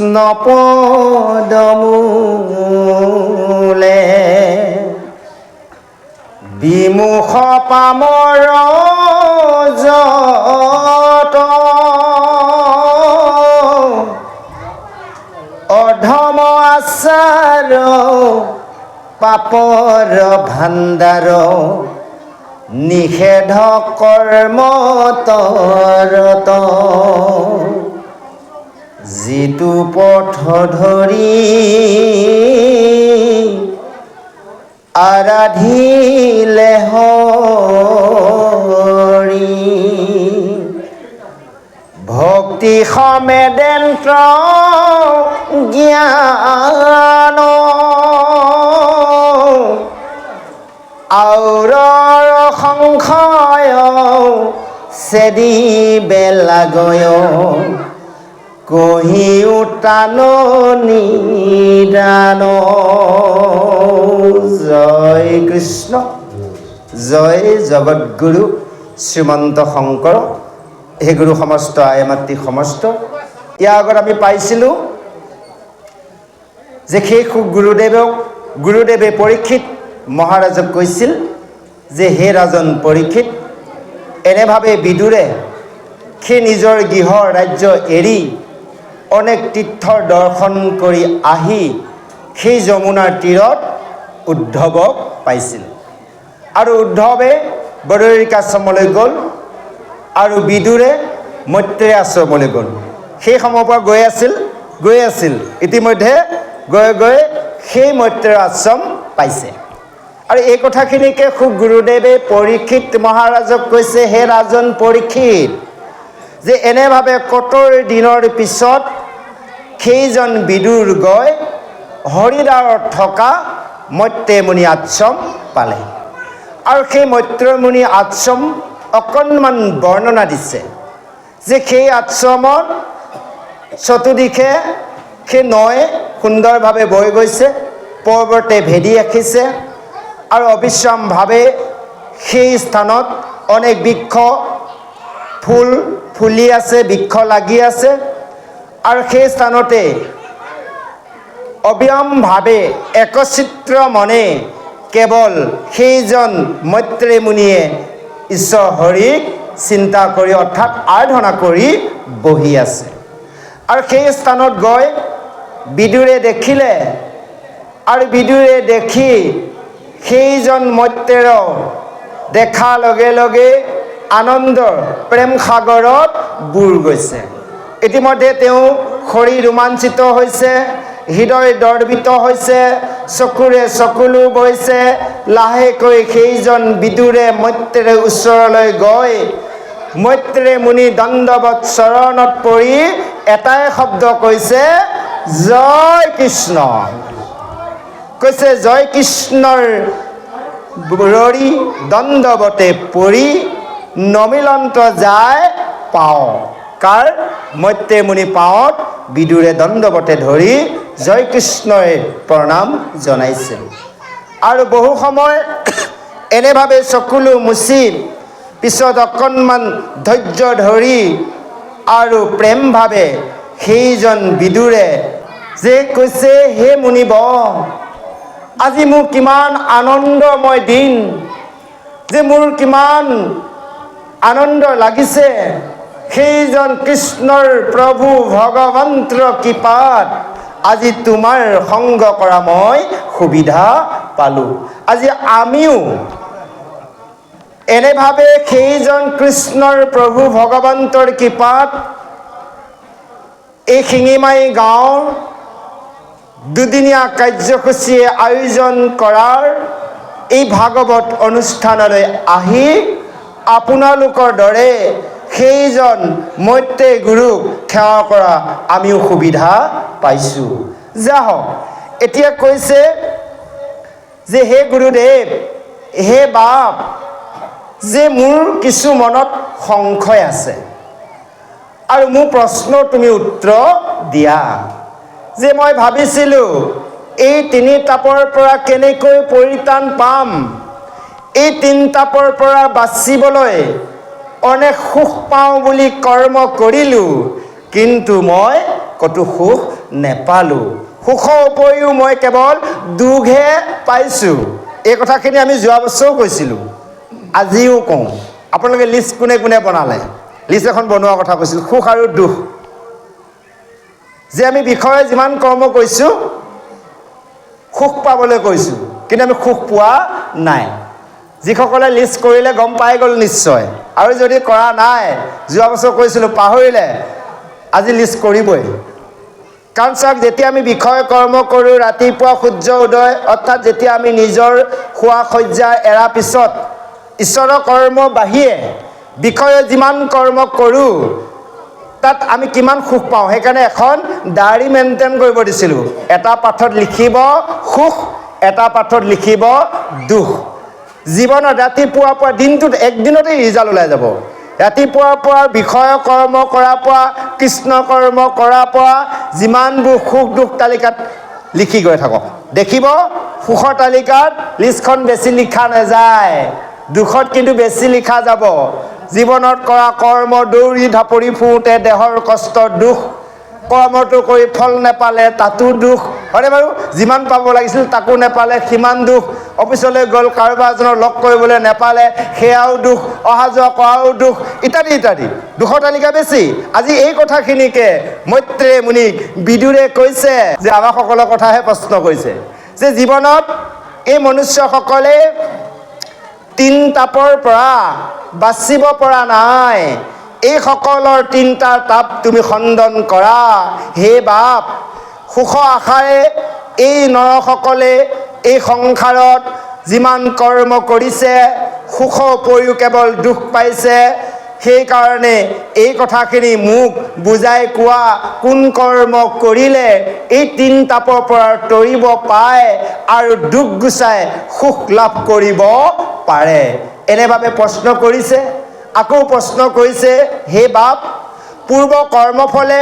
কৃষ্ণ পদমূলে বিমুখ পামৰ যত অধম আচাৰ পাপৰ ভাণ্ডাৰ নিষেধ কৰ্ম তৰত যিটো পথ ধৰি আৰাধিলে হৰি ভক্তি সমেদন্ত্ৰ জ্ঞান আউৰৰ সংশয় চেদি বেলাগয় কহি উটান নিদান জয় কৃষ্ণ জয় জগৎগুৰু শ্ৰীমন্ত শংকৰ হে গুৰু সমস্ত আই মাতৃ সমস্ত ইয়াৰ আগত আমি পাইছিলোঁ যে সেই গুৰুদেৱে পৰীক্ষিত মহাৰাজক কৈছিল যে হে ৰাজন পৰীক্ষিত এনেভাৱে বিদুৰে সেই নিজৰ গৃহ ৰাজ্য এৰি অনেক তীৰ্থৰ দৰ্শন কৰি আহি সেই যমুনাৰ তীৰত উদ্ধৱক পাইছিল আৰু উদ্ধৱে বদৰিকাশ্ৰমলৈ গ'ল আৰু বিদুৰে মৈত্ৰেয় আশ্ৰমলৈ গ'ল সেই সময়ৰ পৰা গৈ আছিল ইতিমধ্যে গৈ সেই মৈত্ৰেয় আশ্ৰম পাইছে আৰু এই কথাখিনিকে খুব গুৰুদেৱে পৰীক্ষিত মহাৰাজক কৈছে হে ৰাজন পৰীক্ষিত যে এনেভাৱে কতৰ দিনৰ পিছত সেইজন বিদুৰ গৈ হৰিদ্বাৰত থকা মৈত্ৰেয়মুনি আশ্ৰম পালে আৰু সেই মৈত্ৰেয়মুনি আশ্ৰম অকণমান বৰ্ণনা দিছে যে সেই আশ্ৰমত চতুৰ্দিশে সেই নৈ সুন্দৰভাৱে বৈ গৈছে পৰ্বতে ভেদি ৰাখিছে আৰু অবিশ্ৰামভাৱে সেই স্থানত অনেক বৃক্ষ ফুলি আছে বৃক্ষ লাগি আছে আৰু সেই স্থানতে অবিৰামভাৱে একচিত্ৰ মনে কেৱল সেইজন মৈত্ৰেয় মুনিয়ে ঈশ্বৰ হৰিক চিন্তা কৰি অৰ্থাৎ আৰাধনা কৰি বহি আছে আৰু সেই স্থানত গৈ বিদুৰে দেখিলে আৰু বিদুৰে দেখি সেইজন মৈত্ৰেয় দেখাৰ লগে লগে আনন্দৰ প্ৰেম সাগৰত বুৰ গৈছে ইতিমধ্যে তেওঁ শৰীৰ ৰোমাঞ্চিত হৈছে হৃদয় দৰ্বিত হৈছে চকুৰে চকুলো বৈছে লাহেকৈ সেইজন বিদুৰে মৈত্ৰেয়ৰ ওচৰলৈ গৈ মৈত্ৰেয় মুনি দণ্ডৱত চৰণত পৰি এটাই শব্দ কৈছে জয় কৃষ্ণ কৈছে জয় কৃষ্ণৰ ৰৰি দণ্ডৱতে পৰি নমিলন্ত যায় পাওঁ কাৰ মৈত্ৰেয় মুনি পাৱত বিদুৰে দণ্ডৱতে ধৰি জয় কৃষ্ণই প্ৰণাম জনাইছে আৰু বহু সময় এনেভাৱে চকুলো মুচি পিছত অকণমান ধৈৰ্য ধৰি আৰু প্ৰেমভাৱে সেইজন বিদুৰে যে কৈছে হে মুনিব আজি মোৰ কিমান আনন্দময় দিন যে মোৰ কিমান আনন্দ লাগিছে সেইজন কৃষ্ণৰ প্ৰভু ভগৱন্তৰ কৃপাত আজি তোমাৰ সংগ কৰা মই সুবিধা পালোঁ আজি আমিও এনেভাৱে সেইজন কৃষ্ণৰ প্ৰভু ভগৱন্তৰ কৃপাত এই শিঙিমাৰি গাঁৱৰ দুদিনীয়া কাৰ্যসূচীয়ে আয়োজন কৰাৰ এই ভাগৱত অনুষ্ঠানলৈ আহি আপোনালোকৰ দৰে সেইজন মৈত্ৰেয় গুৰুক সেৱা কৰা আমিও সুবিধা পাইছোঁ যা হওক এতিয়া কৈছে যে হে গুৰুদেৱ হে বাপ যে মোৰ কিছু মনত সংশয় আছে আৰু মোৰ প্ৰশ্ন তুমি উত্তৰ দিয়া যে মই ভাবিছিলোঁ এই তিনি তাপৰ পৰা কেনেকৈ পৰিত্ৰাণ পাম এই তিনি তাপৰ পৰা বাচিবলৈ অনেক সুখ পাওঁ বুলি কৰ্ম কৰিলোঁ কিন্তু মই কতো সুখ নেপালোঁ। সুখৰ উপৰিও মই কেৱল দুখহে পাইছোঁ। এই কথাখিনি আমি যোৱা বছৰো কৈছিলোঁ, আজিও কওঁ। আপোনালোকে লিষ্ট কোনে কোনে বনালে? লিষ্ট এখন বনোৱাৰ কথা কৈছিলোঁ, সুখ আৰু দুখ। যে আমি বিষয়ে যিমান কৰ্ম কৰিছোঁ সুখ পাবলৈ কৈছোঁ, কিন্তু আমি সুখ পোৱা নাই। যিসকলে লিষ্ট কৰিলে গম পাই গ'ল নিশ্চয়, আৰু যদি কৰা নাই, যোৱা বছৰ কৈছিলোঁ পাহৰিলে, আজি লিষ্ট কৰিবই। কাৰণ চাওক, যেতিয়া আমি বিষয় কৰ্ম কৰোঁ ৰাতিপুৱা সূৰ্য উদয়, অৰ্থাৎ যেতিয়া আমি নিজৰ শোৱা শয্যা এৰা পিছত ঈশ্বৰৰ কৰ্ম বাহিৰে বিষয়ে যিমান কৰ্ম কৰোঁ তাত আমি কিমান সুখ পাওঁ। সেইকাৰণে এখন ডায়েৰী মেইনটেইন কৰিব দিছিলোঁ। এটা পাঠত লিখিব সুখ, এটা পাঠত লিখিব দুখ। জীৱনত ৰাতিপুৱাৰ পৰা দিনটোত একদিনতেই ৰিজাল্ট ওলাই যাব। ৰাতিপুৱাৰ পৰা বিষয় কৰ্ম কৰাৰ পৰা, কৃষ্ণ কৰ্ম কৰাৰ পৰা যিমানবোৰ সুখ দুখ তালিকাত লিখি গৈ থাকক, দেখিব সুখৰ তালিকাত লিষ্টখন বেছি লিখা নাযায়, দুখত কিন্তু বেছি লিখা যাব। জীৱনত কৰা কৰ্ম দৌৰি ঢাপৰি ফুৰোঁতে দেহৰ কষ্ট দুখ, কৰ্মটো কৰি ফল নেপালে তাতো দুখ, হয়নে বাৰু? যিমান পাব লাগিছিল তাকো নেপালে সিমান দুখ। অফিচলৈ গ'ল, কাৰোবাৰ এজনক লগ কৰিবলৈ নেপালে, সেয়াও দুখ। অহা যোৱা কৰাও দুখ, ইত্যাদি ইত্যাদি। দুখৰ তালিকা বেছি। আজি এই কথাখিনিকে মৈত্ৰেয় মুনিক বিদুৰে কৈছে যে আমাকসকলৰ কথাহে প্ৰশ্ন কৰিছে, যে জীৱনত এই মনুষ্যসকলে তিন তাপৰ পৰা বাচিব পৰা নাই। এইসকলৰ তিনিটা তাপ তুমি খণ্ডন কৰা হে বাপ। সুখ আশাৰে এই নৰসকলে এই সংসাৰত যিমান কৰ্ম কৰিছে, সুখৰ উপৰিও কেৱল দুখ পাইছে। সেইকাৰণে এই কথাখিনি মোক বুজাই কোৱা, কোন কৰ্ম কৰিলে এই তিন তাপৰ পৰা তৰিব পায় আৰু দুখ গুচাই সুখ লাভ কৰিব পাৰে। এনেভাৱে প্ৰশ্ন কৰিছে। আকৌ প্ৰশ্ন কৰিছে, হে বাপ, পূৰ্ব কৰ্মফলে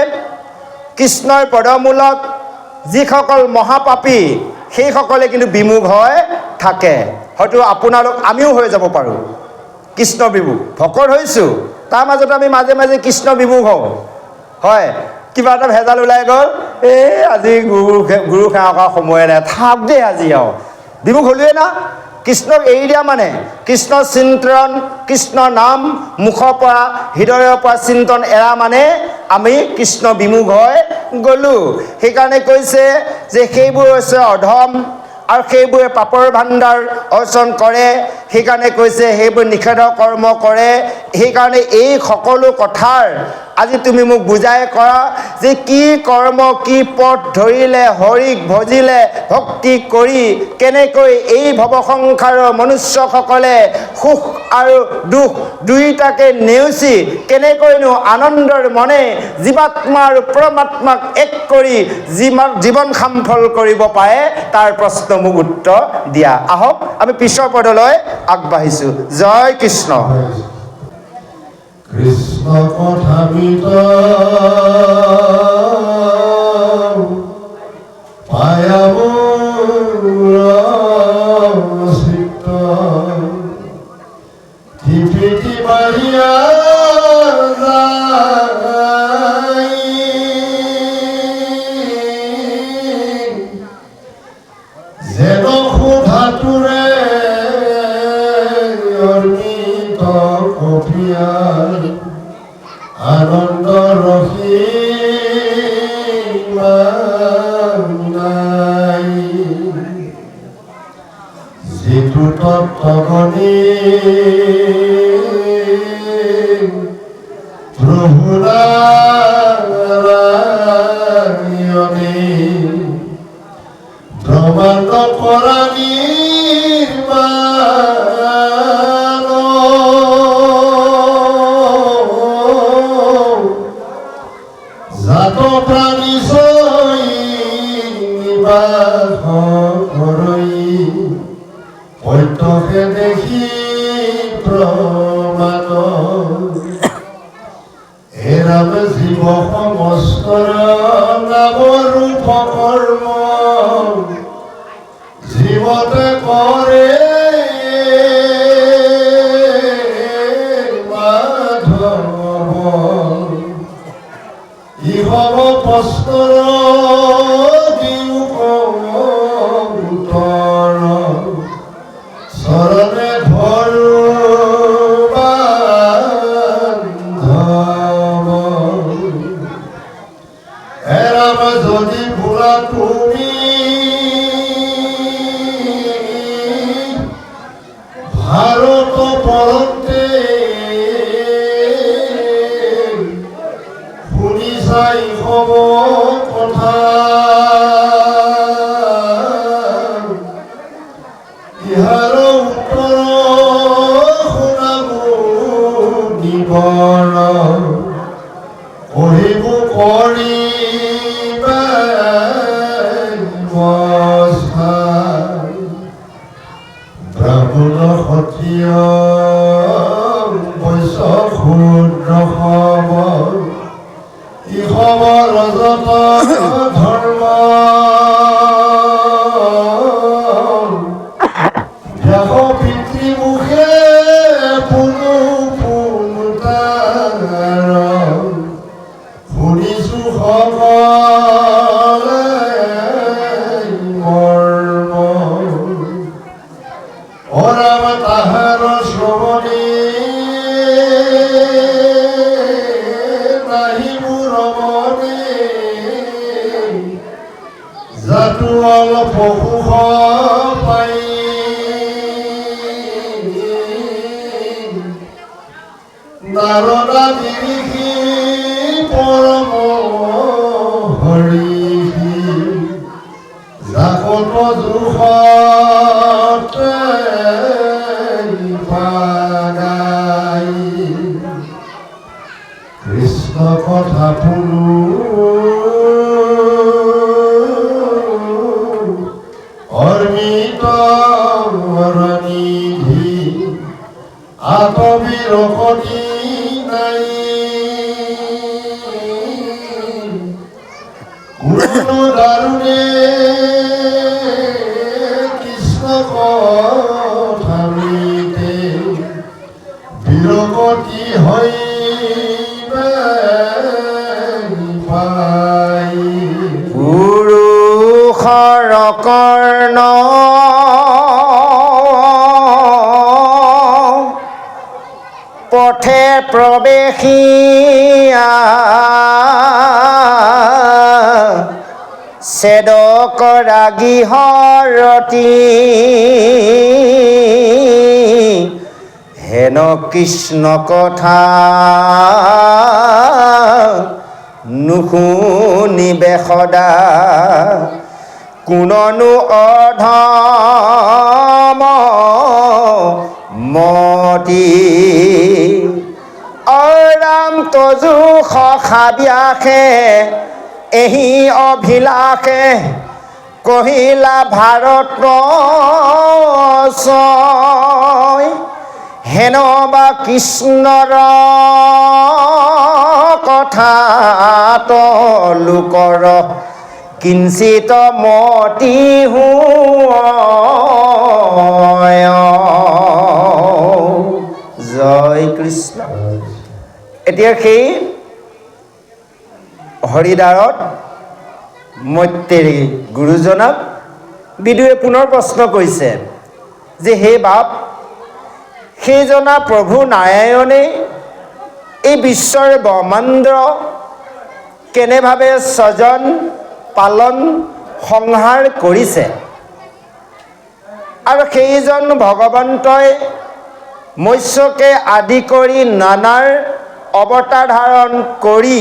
কৃষ্ণৰ পদমূলত যিসকল মহাপাপী সেইসকলে কিন্তু বিমুখ হৈ থাকে। হয়তো আপোনালোক, আমিও হৈ যাব পাৰোঁ কৃষ্ণ বিমুখ। ভকত হৈছোঁ, তাৰ মাজত আমি মাজে মাজে কৃষ্ণ বিমুখ হওঁ। হয়, কিবা এটা ভেজাল ওলাই গ'ল, আজি গুৰু সেৱা কৰা সময়ে নাই, থাক দেই আজি আৰু, বিমুখ হ'লোৱে না। কৃষ্ণক এৰি দিয়া মানে কৃষ্ণ চিন্তন, কৃষ্ণ নাম মুখৰ পৰা হৃদয়ৰ পৰা চিন্তন এৰা মানে আমি কৃষ্ণ বিমুখ হৈ গ'লোঁ। সেইকাৰণে কৈছে যে সেইবোৰ হৈছে অধম আৰু সেইবোৰে পাপৰ ভাণ্ডাৰ অৰ্জন কৰে। সেইকাৰণে কৈছে সেইবোৰ নিষেধ কৰ্ম কৰে। সেইকাৰণে এই সকলো কথাৰ আজি তুমি মোক বুজাই কৰা যে কি কৰ্ম, কি পথ ধৰিলে, হৰিক ভজিলে, ভক্তি কৰি কেনেকৈ এই ভৱসংসাৰৰ মনুষ্যসকলে সুখ আৰু দুখ দুয়োটাকে নেওচি কেনেকৈনো আনন্দৰ মনে জীৱাত্মা আৰু পৰমাত্মাক এক কৰি জীৱন সাফল কৰিব পাৰে, তাৰ প্ৰশ্ন মোক উত্তৰ দিয়া। আহক আমি পিছৰ পদলৈ আগবাঢ়িছোঁ। জয় কৃষ্ণ। কৃষ্ণ কথামিত পায়াব চিত্ত টিপিটি মাৰিয়া যেন সুধাতুৰে অৰ্পিত কপিয়াৰ আনন্দ ৰসী নাই। যিটো তত্ত্বগণী প্ৰভু নাৰায়ণে ব্ৰহ্মাণ্ড কৰা জাত প্ৰাণী প্ৰত্যক্ষে দেখি প্ৰমাণ এৰাম জীৱ সমস্তৰ নাম ৰূপ কৰ্ম জীৱতে কৰে মাধৱ ইহব পস্তৰ পৰতে শুনি চাই হ'ব কথা ইহাৰ উত্তৰ শুনাব নিবৰ পঢ়িব কৰি ব্ৰাহ্মণ সতীয় বৈশ্য শূদ্ৰ খবৰ ই খবৰ ৰজত ধৰ্ম দেশ পিতৃমুখে পুনু পুনতাৰ শুনিছো সকলে মৰ্ম অৰাম তাহাৰ শ্ৰৱণী নাহিব ৰমণী জাতু অলপ সুখ পাই নাৰদা নিৰিখি পৰম হৰি জাকত জোখতে পাগাই কৃষ্ণ কথা শুনো অৰ্মিত নিধি আত্মবিৰকতি নাই কোনো দাৰুণে কৃষ্ণ কথামৃতে বিৰকতি হৈ পাই পুৰুষৰ কৰ্ণ পথে প্ৰৱেশিয়া ছেদ কৰা গৃহৰতী হেন কৃষ্ণ কথা নুশুনিবে সদা কোননো অধম মতি অৰাম তজু সখাব্যাসে এহি অভিলাষে কহিলা ভাৰত হেন বা কৃষ্ণৰ কথাত লোকৰ কিঞ্চিত মতি জয় কৃষ্ণ। এতিয়া সেই হৰিদ্বাৰত মৈত্ৰেয়ী গুৰুজনাক বিদুৱে পুনৰ প্ৰশ্ন কৰিছে যে হে বাপ, সেইজনা প্ৰভু নাৰায়ণে এই বিশ্বৰ ব্ৰহ্মাণ্ড কেনেভাৱে স্বজন পালন সংহাৰ কৰিছে আৰু সেইজন ভগৱন্তই মৎস্যকে আদি কৰি নানাৰ অৱতাৰ ধাৰণ কৰি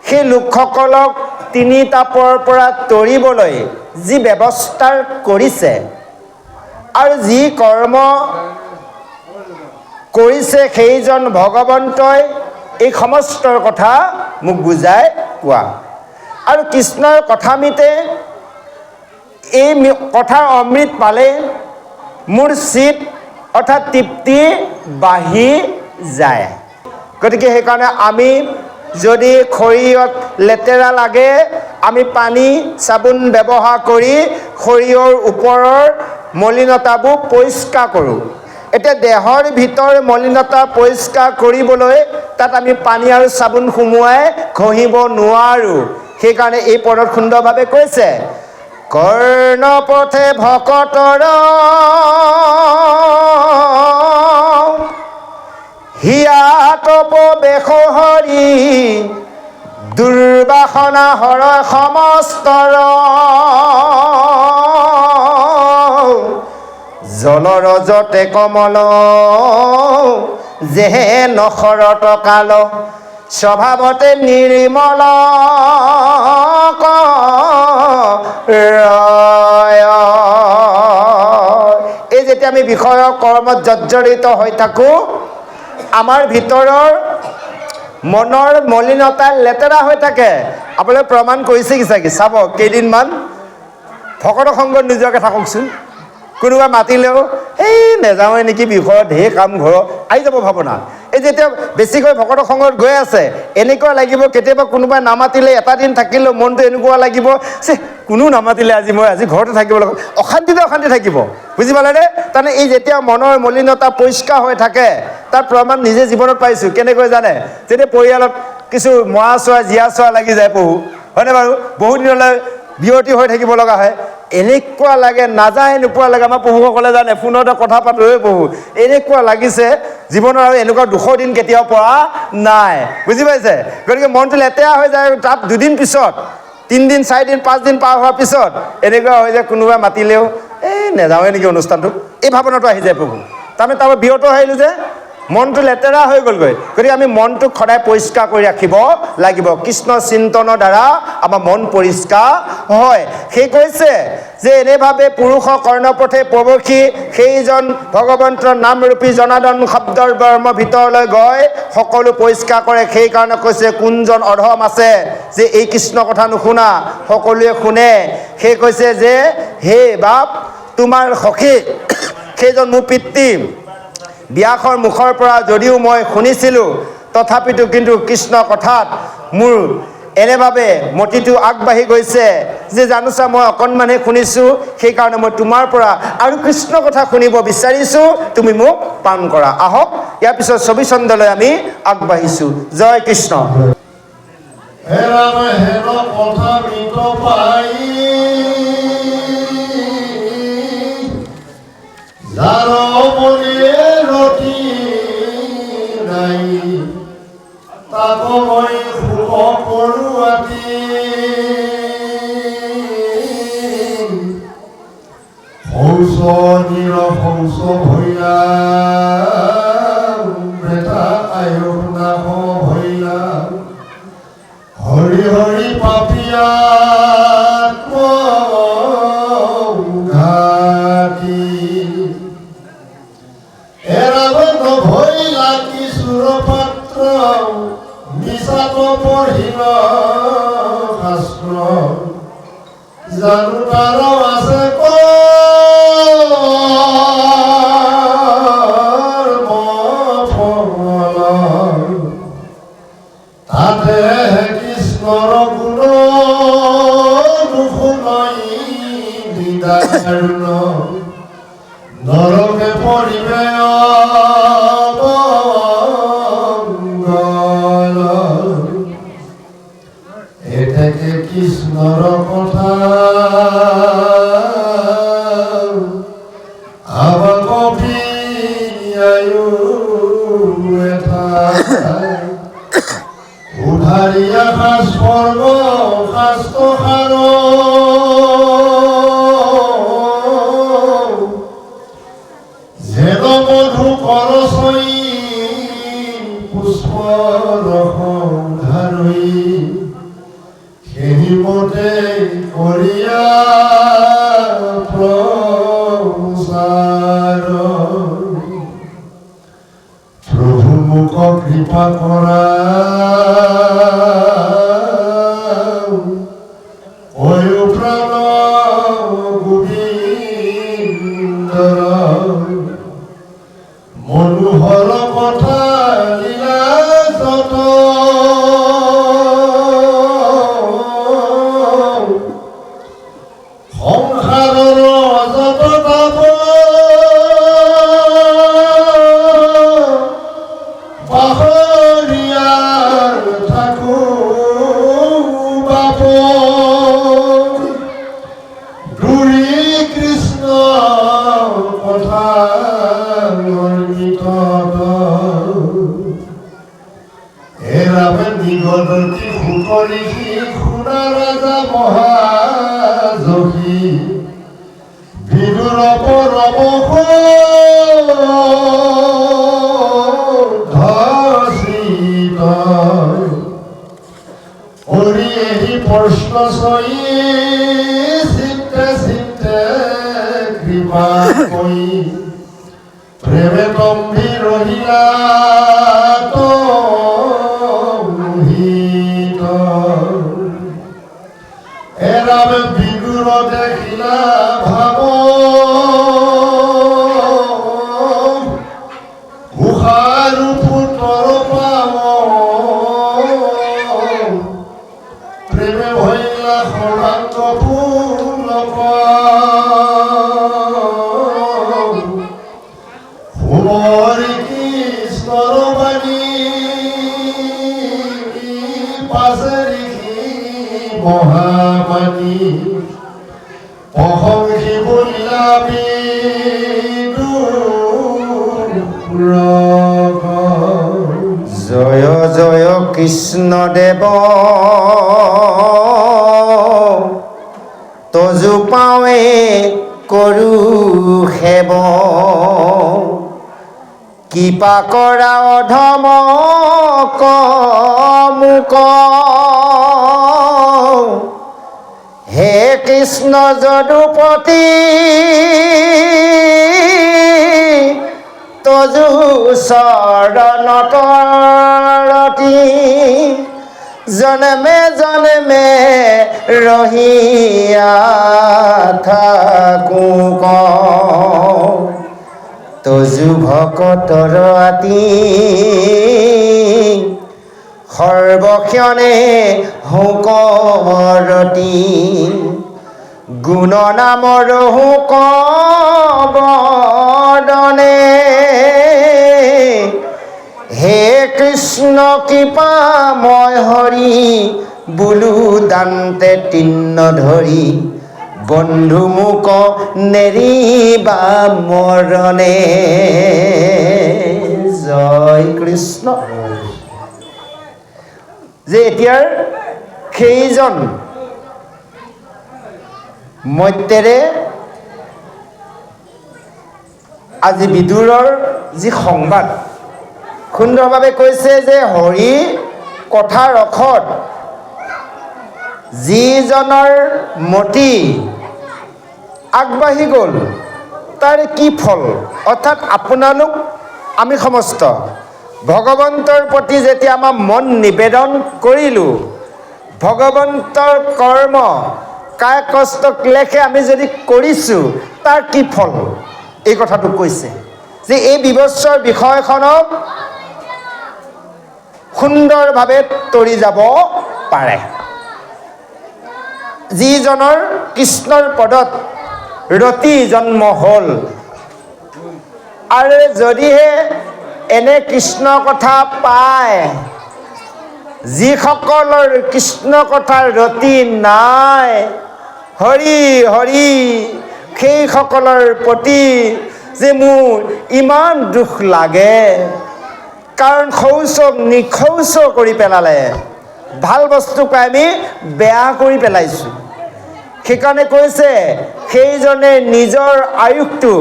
সেই লোকসকলক তিনি তাপৰ পৰা তৰিবলৈ যি ব্যৱস্থা কৰিছে আৰু যি কৰ্ম কৰিছে সেইজন ভগৱন্তই এই সমস্তৰ কথা মোক বুজাই কোৱা। আৰু কৃষ্ণৰ কথামিতে এই কথাৰ অমৃত পালে মোৰ চিত অৰ্থাৎ তৃপ্তি বাঢ়ি যায়। গতিকে সেইকাৰণে আমি যদি শৰীৰত লেতেৰা লাগে আমি পানী চাবোন ব্যৱহাৰ কৰি শৰীৰৰ ওপৰৰ মলিনতাবোৰ পৰিষ্কাৰ কৰোঁ। এতিয়া দেহৰ ভিতৰ মলিনতা পৰিষ্কাৰ কৰিবলৈ তাত আমি পানী আৰু চাবোন সুমুৱাই ঘঁহিব নোৱাৰোঁ। সেইকাৰণে এই পদত সুন্দৰভাৱে কৈছে কৰ্ণপথে ভকতৰ হিয়াতপ বেশ হৰি দুৰ্বাসনা হৰ সমস্তৰ জলৰজতে কমল যেহে নখৰত কাল স্বভাৱতে নিৰ্মল এই যেতিয়া আমি বিষয়ৰ কৰ্মত জৰ্জৰিত হৈ থাকোঁ, আমাৰ ভিতৰৰ মনৰ মলিনতা লেতেৰা হৈ থাকে। আপোনালোকে প্ৰমাণ কৰিছে কি চাগে? চাব, কেইদিনমান ভকত সংগত নোযোৱাকৈ থাককচোন। কোনোবা মাতিলেও এই নেযাওঁৱে নেকি, বিষয়ত ঢেৰ কাম ঘৰত আহি যাব ভাৱনা। এই যেতিয়া বেছিকৈ ভকত সংগত গৈ আছে, এনেকুৱা লাগিব কেতিয়াবা কোনোবাই নামাতিলে এটা দিন থাকিলেও মনটো এনেকুৱা লাগিব যে কোনো নামাতিলে আজি মই ঘৰতে থাকিব লাগিব, অশান্তিতে অশান্তি থাকিব। বুজি পালেনে? তাৰমানে এই যেতিয়া মনৰ মলিনতা পৰিষ্কাৰ হৈ থাকে, তাৰ প্ৰমাণ নিজে জীৱনত পাইছোঁ। কেনেকৈ জানে? যেতিয়া পৰিয়ালত কিছু মৰা চোৱা জীয়া চোৱা লাগি যায়, পহু হয়নে বাৰু? বহু দিনলৈ বিৰতি হৈ থাকিব লগা হয়, এনেকুৱা লাগে নাযায় নোপোৱা লাগে। আমাৰ পহুসকলে জানে, ফোনতে কথা পাতোৱে পহু, এনেকুৱা লাগিছে জীৱনৰ আৰু এনেকুৱা দুখৰ দিন কেতিয়াও পৰা নাই। বুজি পাইছে? গতিকে মনটো লেতেৰা হৈ যায়। তাত দুদিন পিছত, 3 দিন 4 দিন 5 দিন পাৰ হোৱাৰ পিছত এনেকুৱা হৈ যায়, কোনোবাই মাতিলেও এই নেযাওঁৱে নেকি অনুষ্ঠানটোত, এই ভাৱনাটো আহি যায় পহু। তাৰমানে তাৰ বিৰত আহিলোঁ যে মনটো লেতেৰা হৈ গ'লগৈ। গতিকে আমি মনটোক সদায় পৰিষ্কাৰ কৰি ৰাখিব লাগিব। কৃষ্ণ চিন্তনৰ দ্বাৰা আমাৰ মন পৰিষ্কাৰ হয়। সেই কৈছে যে এনেভাৱে পুৰুষ কৰ্ণপথে প্ৰৱশী সেইজন ভগৱন্তৰ নামৰূপী জনাৰ্দন শব্দৰ বৰ্ম ভিতৰলৈ গৈ সকলো পৰিষ্কাৰ কৰে। সেইকাৰণে কৈছে কোনজন অধম আছে যে এই কৃষ্ণ কথা নুশুনা, সকলোৱে শুনে। সেই কৈছে যে হে বাপ, তোমাৰ সখী সেইজন মোৰ পিতৃ ব্যাসৰ মুখৰ পৰা যদিও মই শুনিছিলোঁ, তথাপিতো কিন্তু কৃষ্ণ কথাত মোৰ এনেভাৱে মতিটো আগবাঢ়ি গৈছে যে জানোচা মই অকণমানহে শুনিছোঁ, সেইকাৰণে মই তোমাৰ পৰা আৰু কৃষ্ণ কথা শুনিব বিচাৰিছোঁ, তুমি মোক পান কৰা। আহক ইয়াৰ পিছত 24 চন্দলৈ আমি আগবাঢ়িছোঁ। জয় কৃষ্ণ। হেৰাম হেৰ কথা মিত পাই যাৰ মনে ৰতি নাই, তাক মই সুখ কৰোঁ আতি। শৌচ নিৰশৌচ ভৈলা বেটা আয়ুস নাশ ভৈলা, হৰি হৰি পাপিয়া পঢ়িল শাস্ত্ৰ, জানো তাৰ আছে কৰ্ম তাতে কৃষ্ণৰ গুণ নুশুনই দিদাৰুণ, নৰকে পৰিবে কৃষ্ণৰ কথা আমাৰ কবি আয়ু উধাৰিয়া সাজ পৰ্ব শাস্ত্ৰ সাৰ, যেন মধু কৰচই পুষ্প ৰস ধাৰই, মতে কৰিয়া প্ৰচাৰ, প্ৰভু মোক কৃপা কৰা অয়ু প্ৰাণ গোবিন্দৰ, মনোহৰ কথা লীলা যত, সংসাৰৰ যত পাব পাহৰিয়াৰ থাকো বাপ, দূৰী কৃষ্ণ কথা এৰাবে নিগদতি সুকৰি শুনা ৰাজা মহাযশী বিদুৰ পৰম ধসিত ওরি এই প্রশ্ন সই চিত্তে চিত্তে কৃপা কই প্রেমে তম্ভি রহিলা তো মোহিত এরাম বিগুর দেখিলা ভাব মুখার পুত্র পাব প্রেমে ভইলা সদাঙ্গ ফুল হরি কৃষ্ণর বাণী পাশে রেখি মহামানী অহংসী বলিলা জয় জয় কৃষ্ণদেৱ তজু পাৱে কৰো সেৱ কৃপা কৰা অধম মোক হে কৃষ্ণ যদুপতি তজু চৰণত ৰতি জনমে জনমে ৰহিয়া থাকো তজু ভকতৰ আতি সৰ্বক্ষণে হুকৰতি গুণ নামৰ হুক বদনে হে কৃষ্ণ কৃপা মই হৰি বোলো দান্তে তিন্ন ধৰি বন্ধু মোক নেৰিবা মৰণে জয় কৃষ্ণ যে এতিয়াৰ সেইজন মত্যেৰে আজি বিদুৰৰ যি সংবাদ সুন্দৰভাৱে কৈছে যে হৰি কথা ৰখত যিজনৰ মতি আগবাঢ়ি গ'ল তাৰ কি ফল অৰ্থাৎ আপোনালোক আমি সমস্ত ভগৱন্তৰ প্ৰতি যেতিয়া আমাৰ মন নিবেদন কৰিলোঁ ভগৱন্তৰ কৰ্ম কায় কষ্ট লেখে আমি যদি কৰিছোঁ তাৰ কি ফল এই কথাটো কৈছে যে এই বিভৎসৰ বিষয়খনক সুন্দৰভাৱে তৰি যাব পাৰে যিজনৰ কৃষ্ণৰ পদত ৰতি জন্ম হ'ল আৰু যদিহে এনে কৃষ্ণ কথা পায় যিসকলৰ কৃষ্ণ কথাৰ ৰতি নাই হৰি হৰি সেইসকলৰ প্ৰতি যে মোৰ ইমান দুখ লাগে কাৰণ শৌচক নিশৌচ কৰি পেলালে ভাল বস্তু পাই আমি বেয়া কৰি পেলাইছোঁ সেইকাৰণে কৈছে সেইজনে নিজৰ আয়ুসটো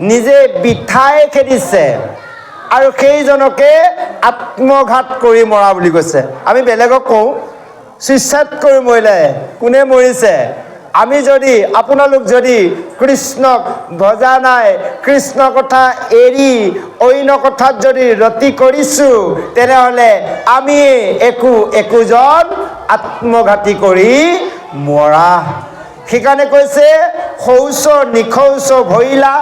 নিজে বিঠাই খেদিছে আৰু সেইজনকে আত্মঘাত কৰি মৰা বুলি কৈছে আমি বেলেগক কওঁ সুইচাইড কৰি মৰিলে কোনে মৰিছে আমি যদি আপোনালোক যদি কৃষ্ণক ভজা নাই কৃষ্ণ কথা এৰি অন্য কথাত যদি ৰতি কৰিছোঁ তেনেহ'লে আমি একোজন আত্মঘাতী কৰি মৰা সেইকাৰণে কৈছে শৌচ নিশৌচ ভৈলা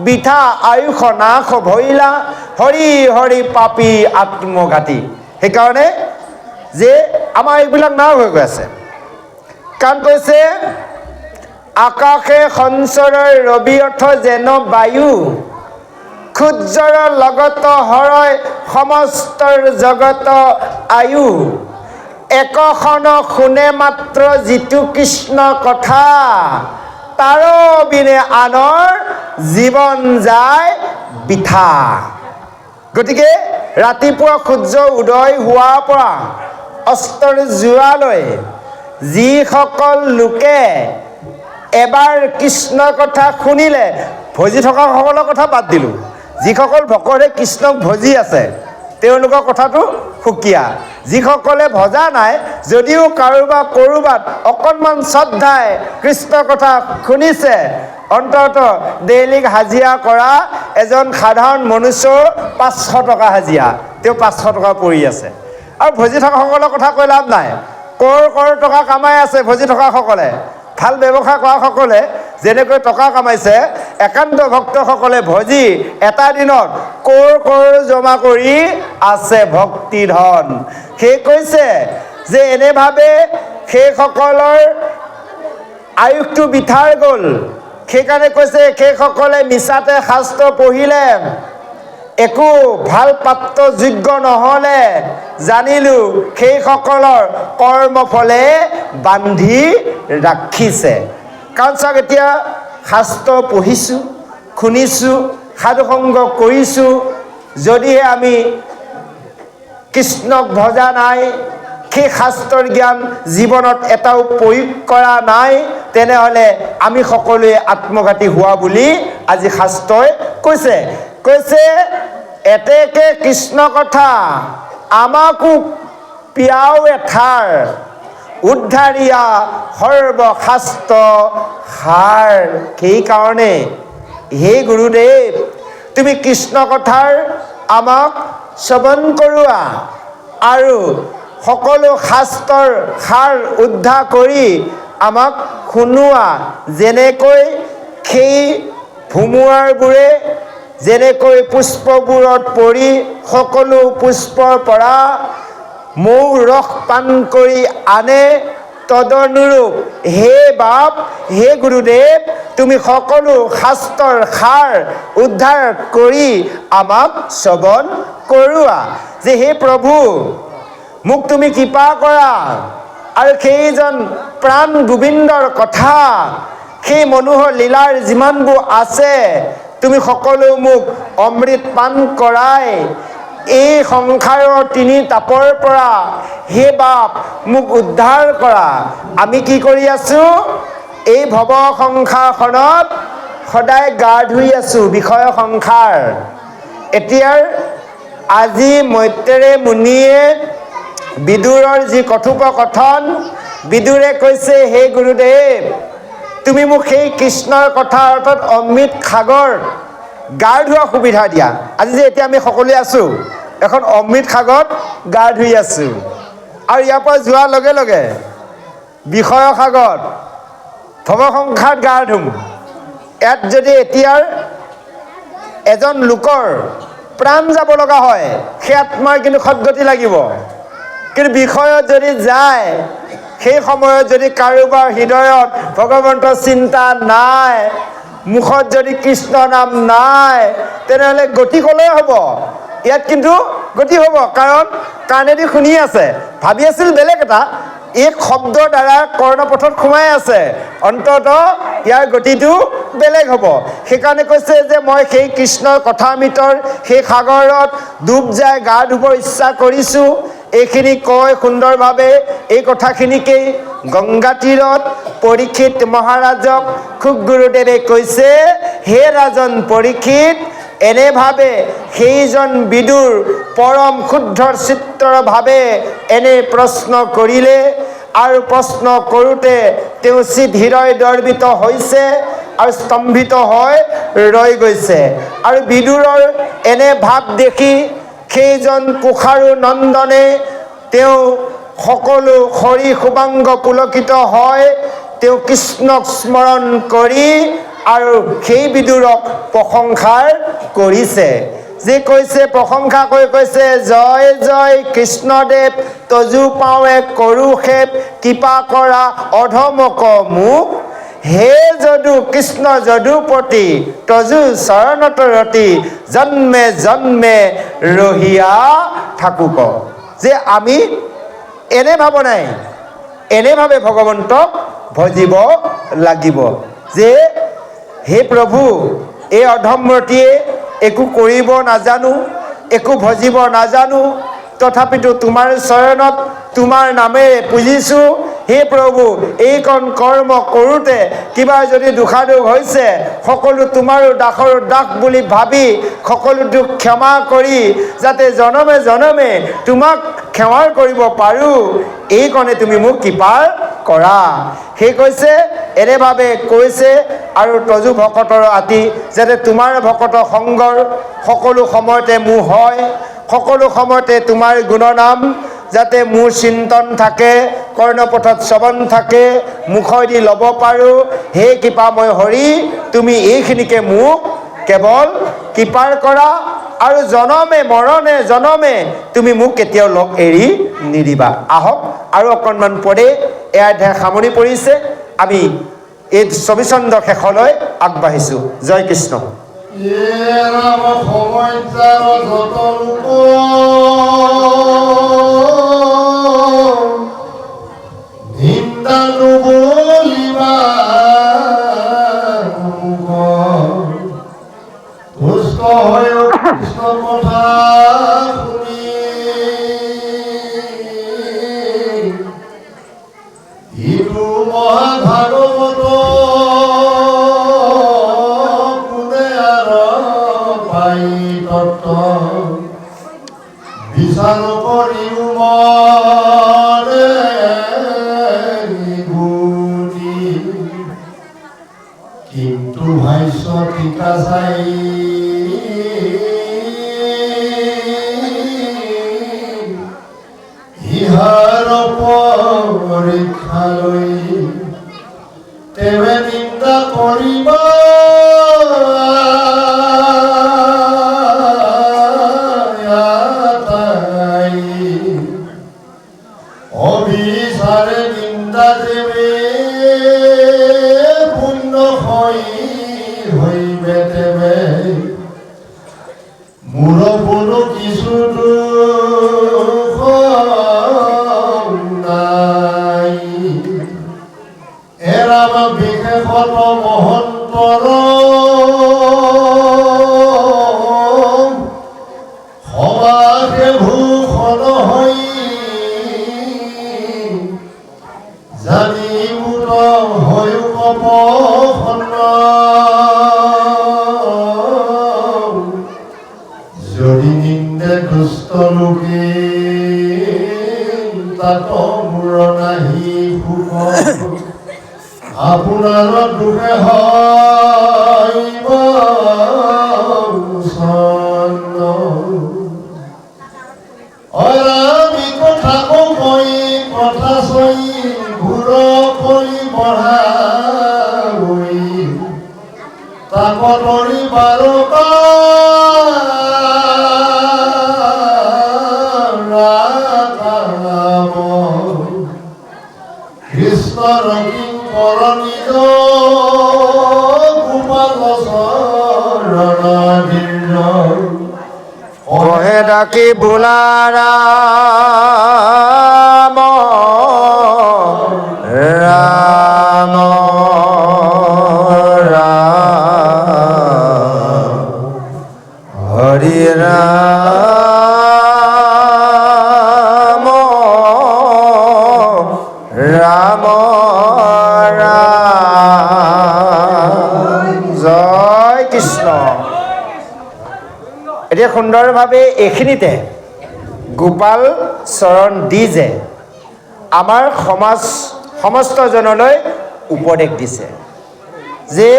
বিঠা আয়ুষ নাশ ভৈলা হৰি হৰি পাপী আত্মঘাতী সেইকাৰণে যে আমাৰ এইবিলাক নাশ হৈ গৈ আছে কাৰণ কৈছে আকাশে সঞ্চৰৰ ৰবি অৰ্থ যেন বায়ু ক্ষুদ্ৰৰ লগত হৰয় সমস্তৰ জগত আয়ু একখন শুনে মাত্ৰ যিটো কৃষ্ণ কথা তাৰ বিনে আনৰ জীৱন যায় বিথা গতিকে ৰাতিপুৱা সূৰ্য উদয় হোৱাৰ পৰা অস্তৰ যোৱালৈ যিসকল লোকে এবাৰ কৃষ্ণ কথা শুনিলে ভজি থকা সকলৰ কথা বাদ দিলোঁ যিসকল ভকতে কৃষ্ণক ভজি আছে তেওঁলোকৰ কথাটো সুকীয়া। যিসকলে ভজা নাই যদিও ক'ৰবাত অকণমান শ্ৰদ্ধাই কৃষ্ণৰ কথা শুনিছে, অন্ততঃ ডেইলিক হাজিৰা কৰা এজন সাধাৰণ মনুষ্যৰ 500 টকা হাজিৰা, তেওঁ 500 টকা পৰি আছে। আৰু ভজি থকাসকলৰ কথা কৈ লাভ নাই। কৰ টকা কামাই আছে ভজি থকাসকলে। ভাল ব্যৱসায় কৰাসকলে যেনেকৈ টকা কামাইছে, একান্ত ভক্তসকলে ভজি এটা দিনত কৰ জমা কৰি আছে ভক্তি ধন। সেই কৈছে যে এনেভাৱে সেইসকলৰ আয়ুসটো বিথাৰ গ'ল। সেইকাৰণে কৈছে সেইসকলে মিছাতে শাস্ত্ৰ পঢ়িলে, একো ভাল পাত্ৰ যোগ্য নহ'লে, জানিলো সেইসকলৰ কৰ্মফলে বান্ধি ৰাখিছে। কাৰণ চাওক, এতিয়া শাস্ত্ৰ পঢ়িছোঁ, শুনিছোঁ, সাধুসংগ কৰিছোঁ, যদিহে আমি কৃষ্ণক ভজা নাই, সেই শাস্ত্ৰৰ জ্ঞান জীৱনত এটাও প্ৰয়োগ কৰা নাই, তেনেহ'লে আমি সকলোৱে আত্মঘাতী হোৱা বুলি আজি শাস্ত্ৰই কৈছে। এতেকে কৃষ্ণ কথা আমাকো পিয়াও এঠাৰ, উদ্ধাৰিয়া সৰ্বশাস্ত্ৰ সাৰ। সেইকাৰণে হে গুৰুদেৱ, তুমি কৃষ্ণ কথাৰ আমাক শ্ৰৱণ কৰোৱা আৰু সকলো শাস্ত্ৰৰ সাৰ উদ্ধাৰ কৰি আমাক শুনোৱা। যেনেকৈ সেই ভুমুৱাৰবোৰে যেনেকৈ পুষ্পবোৰত পৰি সকলো পুষ্পৰ পৰা মৌ ৰস পান কৰি আনে, তদনুৰূপ হে বাপ, হে গুৰুদেৱ, তুমি সকলো শাস্ত্ৰৰ সাৰ উদ্ধাৰ কৰি আমাক শ্ৰৱণ কৰোৱা। যে হে প্ৰভু, মোক তুমি কৃপা কৰা আৰু সেইজন প্ৰাণ গোবিন্দৰ কথা, সেই মনোহৰ লীলাৰ যিমানবোৰ আছে, তুমি সকলো মোক অমৃত পান কৰাই এই সংসাৰৰ তিনি তাপৰ পৰা হে বাপ মোক উদ্ধাৰ কৰা। আমি কি কৰি আছো? এই ভৱ সংসাৰখনত সদায় গা ধুই আছো, বিষয় সংসাৰ। এতিয়াৰ আজি মৈত্ৰেয় মুনিয়ে বিদুৰৰ যি কথোপকথন, বিদুৰে কৈছে, হে গুৰুদেৱ, তুমি মোক সেই কৃষ্ণৰ কথা অৰ্থাৎ অমৃত সাগৰ গা ধোৱা সুবিধা দিয়া। আজি যে এতিয়া আমি সকলোৱে আছোঁ, এখন অমৃত সাগৰত গা ধুই আছোঁ, আৰু ইয়াৰ পৰা যোৱাৰ লগে লগে বিষয় সাগৰত ভৱ সংসাৰত গা ধুম। ইয়াত যদি এতিয়াৰ এজন লোকৰ প্ৰাণ যাব লগা হয়, সেই আত্মাৰ কিন্তু সদ্গতি লাগিব। কিন্তু বিষয়ত যদি যায়, সেই সময়ত যদি কাৰোবাৰ হৃদয়ত ভগৱন্তৰ চিন্তা নাই, মুখত যদি কৃষ্ণ নাম নাই, তেনেহ'লে গতি ক'লৈ হ'ব? ইয়াত কিন্তু গতি হ'ব, কাৰণ কাণেদি শুনি আছে, ভাবি আছিল বেলেগ এটা, এই শব্দৰ দ্বাৰা কৰ্ণপথত সোমাই আছে, অন্ততঃ ইয়াৰ গতিটো বেলেগ হ'ব। সেইকাৰণে কৈছে যে মই সেই কৃষ্ণৰ কথামৃতৰ সেই সাগৰত ডুব যাই গা ধুব ইচ্ছা কৰিছোঁ। এইখিনি কয় সুন্দৰভাৱে এই কথাখিনিকেই গংগা তীৰত পৰীক্ষিত মহাৰাজক খুব গুৰুদেৱে কৈছে, হে ৰাজন পৰীক্ষিত, এনেভাৱে সেইজন বিদুৰ পৰম শুদ্ধ চিত্ৰভাৱে এনে প্ৰশ্ন কৰিলে, আৰু প্ৰশ্ন কৰোঁতে তেওঁ চিত হৃদয় দৰ্বিত হৈছে আৰু স্তম্ভিত হৈ ৰৈ গৈছে। আৰু বিদুৰৰ এনে ভাৱ দেখি সেইজন কুশাৰু নন্দনে তেওঁ সকলো শৰী শুভাংগ পুলকিত হয়, তেওঁ কৃষ্ণক স্মৰণ কৰি আৰু সেই বিদুৰক প্ৰশংসাৰ কৰিছে। যে কৈছে, প্ৰশংসা কৰি কৈছে, জয় জয় কৃষ্ণদেৱ, তজু পাৱে কৰো খেপ, কৃপা কৰা অধমক মোক, হে যদু কৃষ্ণ যদুপতি, তজু চৰণত ৰতি, জন্মে জন্মে ৰহিয়া থাকুক। যে আমি এনে ভাৱনাই, এনেভাৱে ভগৱন্তক ভজিব লাগিব। যে হে প্ৰভু, এই অধমৰতীয়ে একো কৰিব নাজানো, একো ভজিব নাজানো, তথাপিতো তোমাৰ চৰণত তোমাৰ নামেৰে পুজিছোঁ, হে প্ৰভু এইকণ কৰ্ম কৰোঁতে কিবা যদি দোষাদোষ হৈছে সকলো তোমাৰো দাসৰ দাস বুলি ভাবি সকলো দুখ ক্ষমা কৰি যাতে জনমে জনমে তোমাক ক্ষমা কৰিব পাৰোঁ এইকণে তুমি মোক কৃপা কৰা। সেই কৈছে এনেভাৱে কৈছে আৰু তজু ভকতৰ আতি যাতে তোমাৰ ভকত সংগৰ সকলো সময়তে মোৰ হয়, সকলো সময়তে তোমাৰ গুণনাম যাতে মোৰ চিন্তন থাকে, কৰ্ণপথত শ্ৰৱণ থাকে, মুখেদি ল'ব পাৰোঁ। হে কৃপাময় হৰি তুমি এইখিনিকে মোক কেৱল কৃপাৰ কৰা আৰু জনমে মৰণে জনমে তুমি মোক কেতিয়াও লগ এৰি নিদিবা। আহক আৰু অকণমান পৰে এয়া অধ্যায় সামৰি পৰিছে, আমি এই 24 চন্দ্ৰ শেষলৈ আগবাঢ়িছোঁ। জয় কৃষ্ণ। ৰাম সমস্যাৰ যত লোক নিন্দা নুবলিবা দুষ্ট হয় কৃষ্ণ কথা শুনি ইটো মহাভাগৱত বিচাৰ কৰিও মনে গুণি কিন্তু ভাষ্য টিকা চাই ইহাৰ পৰীক্ষা লৈ তেৱে নিন্দা কৰিবা অবিচাৰে নিন্দা দেৱে পুণ্য হইবে দেৱে মোৰ কোনো কিছু দুখ নাই। এৰাম বিশেষত মহন্তৰ সমাজে ভূষণ হৈ জানি মুঠ হৈ কপখণ্ড যদি নিন্দে দুষ্ট লোকে তাত মূৰ নাহি সুখ আপোনাৰ দুখে হয় অৰামি কথা কৈ কথা চৈ ঘূৰ কৰি বঢ়াই তাক ধৰি বাৰকা কৃষ্ণৰ কিংকৰ নিজ গোপাল চৰণ কহে ডাকি বোলা ৰাম ৰাম ৰাম হৰি ৰাম ৰাম ৰাম। জয় কৃষ্ণ। এতিয়া সুন্দৰভাৱে এইখিনিতে গোপাল চৰণ দি যে আমাৰ সমস্তজনলৈ উপদেশ দিছে যে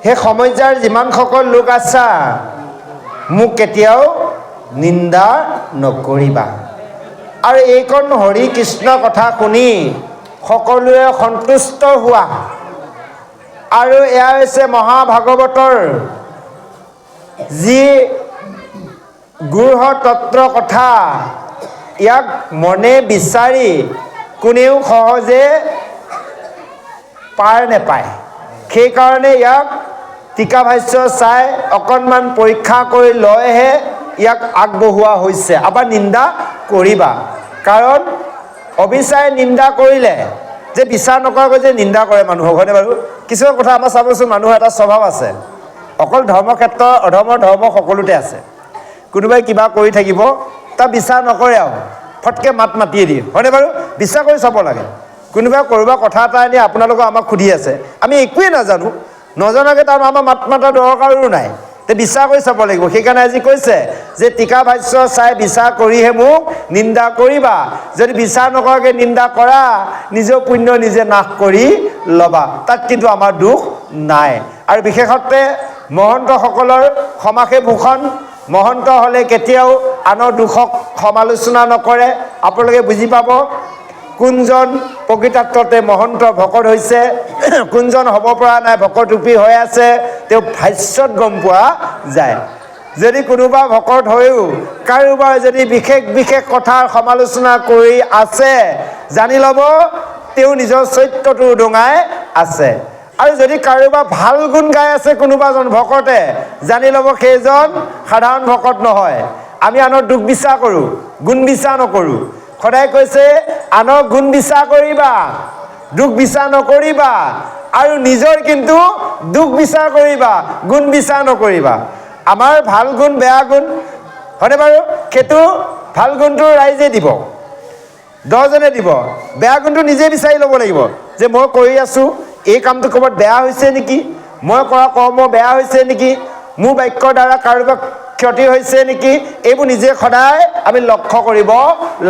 সেই সমস্যাৰ যিমানসকল লোক আছা মোক কেতিয়াও নিন্দা নকৰিবা আৰু এইকণ হৰি কৃষ্ণ কথা শুনি সকলোৱে সন্তুষ্ট হোৱা আৰু এয়া হৈছে মহাভাগৱতৰ যি গূঢ় তত্ত্ব কথা ইয়াক মনে বিচাৰি কোনেও সহজে পাৰ নেপায়। সেইকাৰণে ইয়াক টিকা ভাষ্য চাই অকণমান পৰীক্ষা কৰি লৈহে ইয়াক আগবঢ়োৱা হৈছে। আবাৰ নিন্দা কৰিবা, কাৰণ অবিচাৰে নিন্দা কৰিলে যে বিচাৰ নকৰাকৈ যে নিন্দা কৰে মানুহক, হয়নে বাৰু? কিছুমান কথা আমাৰ চাবচোন, মানুহৰ এটা স্বভাৱ আছে, অকল ধৰ্মক্ষেত্ৰ অধৰ্মৰ ধৰ্ম সকলোতে আছে। কোনোবাই কিবা কৰি থাকিব, তাৰ বিচাৰ নকৰে আৰু ফটকৈ মাত মাতিয়ে দিয়ে, হয়নে বাৰু? বিচাৰ কৰি চাব লাগে। কোনোবাই ক'ৰবাৰ কথা এটা আনি আপোনালোকক আমাক সুধি আছে, আমি একোৱেই নাজানো, নজনাকৈ তাৰ আমাৰ মাত মাতাৰ দৰকাৰো নাই, তে বিচাৰ কৰি চাব লাগিব। সেইকাৰণে আজি কৈছে যে টীকা ভাষ্য চাই বিচাৰ কৰিহে মোক নিন্দা কৰিবা, যদি বিচাৰ নকৰাকৈ নিন্দা কৰা নিজৰ পুণ্য নিজে নাশ কৰি ল'বা, তাত কিন্তু আমাৰ দুখ নাই। আৰু বিশেষত্বে মহন্তসকলৰ সমাসে ভূষণ, মহন্ত হ'লে কেতিয়াও আনৰ দুখক সমালোচনা নকৰে। আপোনালোকে বুজি পাব কোনজন প্ৰকৃতাৰ্থতে মহন্ত ভকত হৈছে, কোনজন হ'ব পৰা নাই ভকত ৰূপী হৈ আছে, তেওঁ ভাষ্যত গম পোৱা যায়। যদি কোনোবা ভকত হৈও কাৰোবাৰ যদি বিশেষ বিশেষ কথাৰ সমালোচনা কৰি আছে, জানি ল'ব তেওঁ নিজৰ চৰিত্ৰটো উদঙাই আছে। আৰু যদি কাৰোবাৰ ভাল গুণ গাই আছে কোনোবাজন ভকতে, জানি ল'ব সেইজন সাধাৰণ ভকত নহয়। আমি আনৰ দুখ বিচাৰ কৰোঁ, গুণ বিচাৰ নকৰোঁ। সদায় কৈছে আনৰ গুণ বিচাৰ কৰিবা, দুখ বিচাৰ নকৰিবা, আৰু নিজৰ কিন্তু দুখ বিচাৰ কৰিবা, গুণ বিচাৰ নকৰিবা। আমাৰ ভাল গুণ বেয়া গুণ হয়নে বাৰু? সেইটো ভাল গুণটো ৰাইজে দিব, 10জনে দিব, বেয়া গুণটো নিজে বিচাৰি ল'ব লাগিব যে মই কৰি আছোঁ, এই কামটো ক'ৰবাত বেয়া হৈছে নেকি, মই কৰা কৰ্ম বেয়া হৈছে নেকি, মোৰ বাক্যৰ দ্বাৰা কাৰোবাক ক্ষতি হৈছে নেকি, এইবোৰ নিজে সদায় আমি লক্ষ্য কৰিব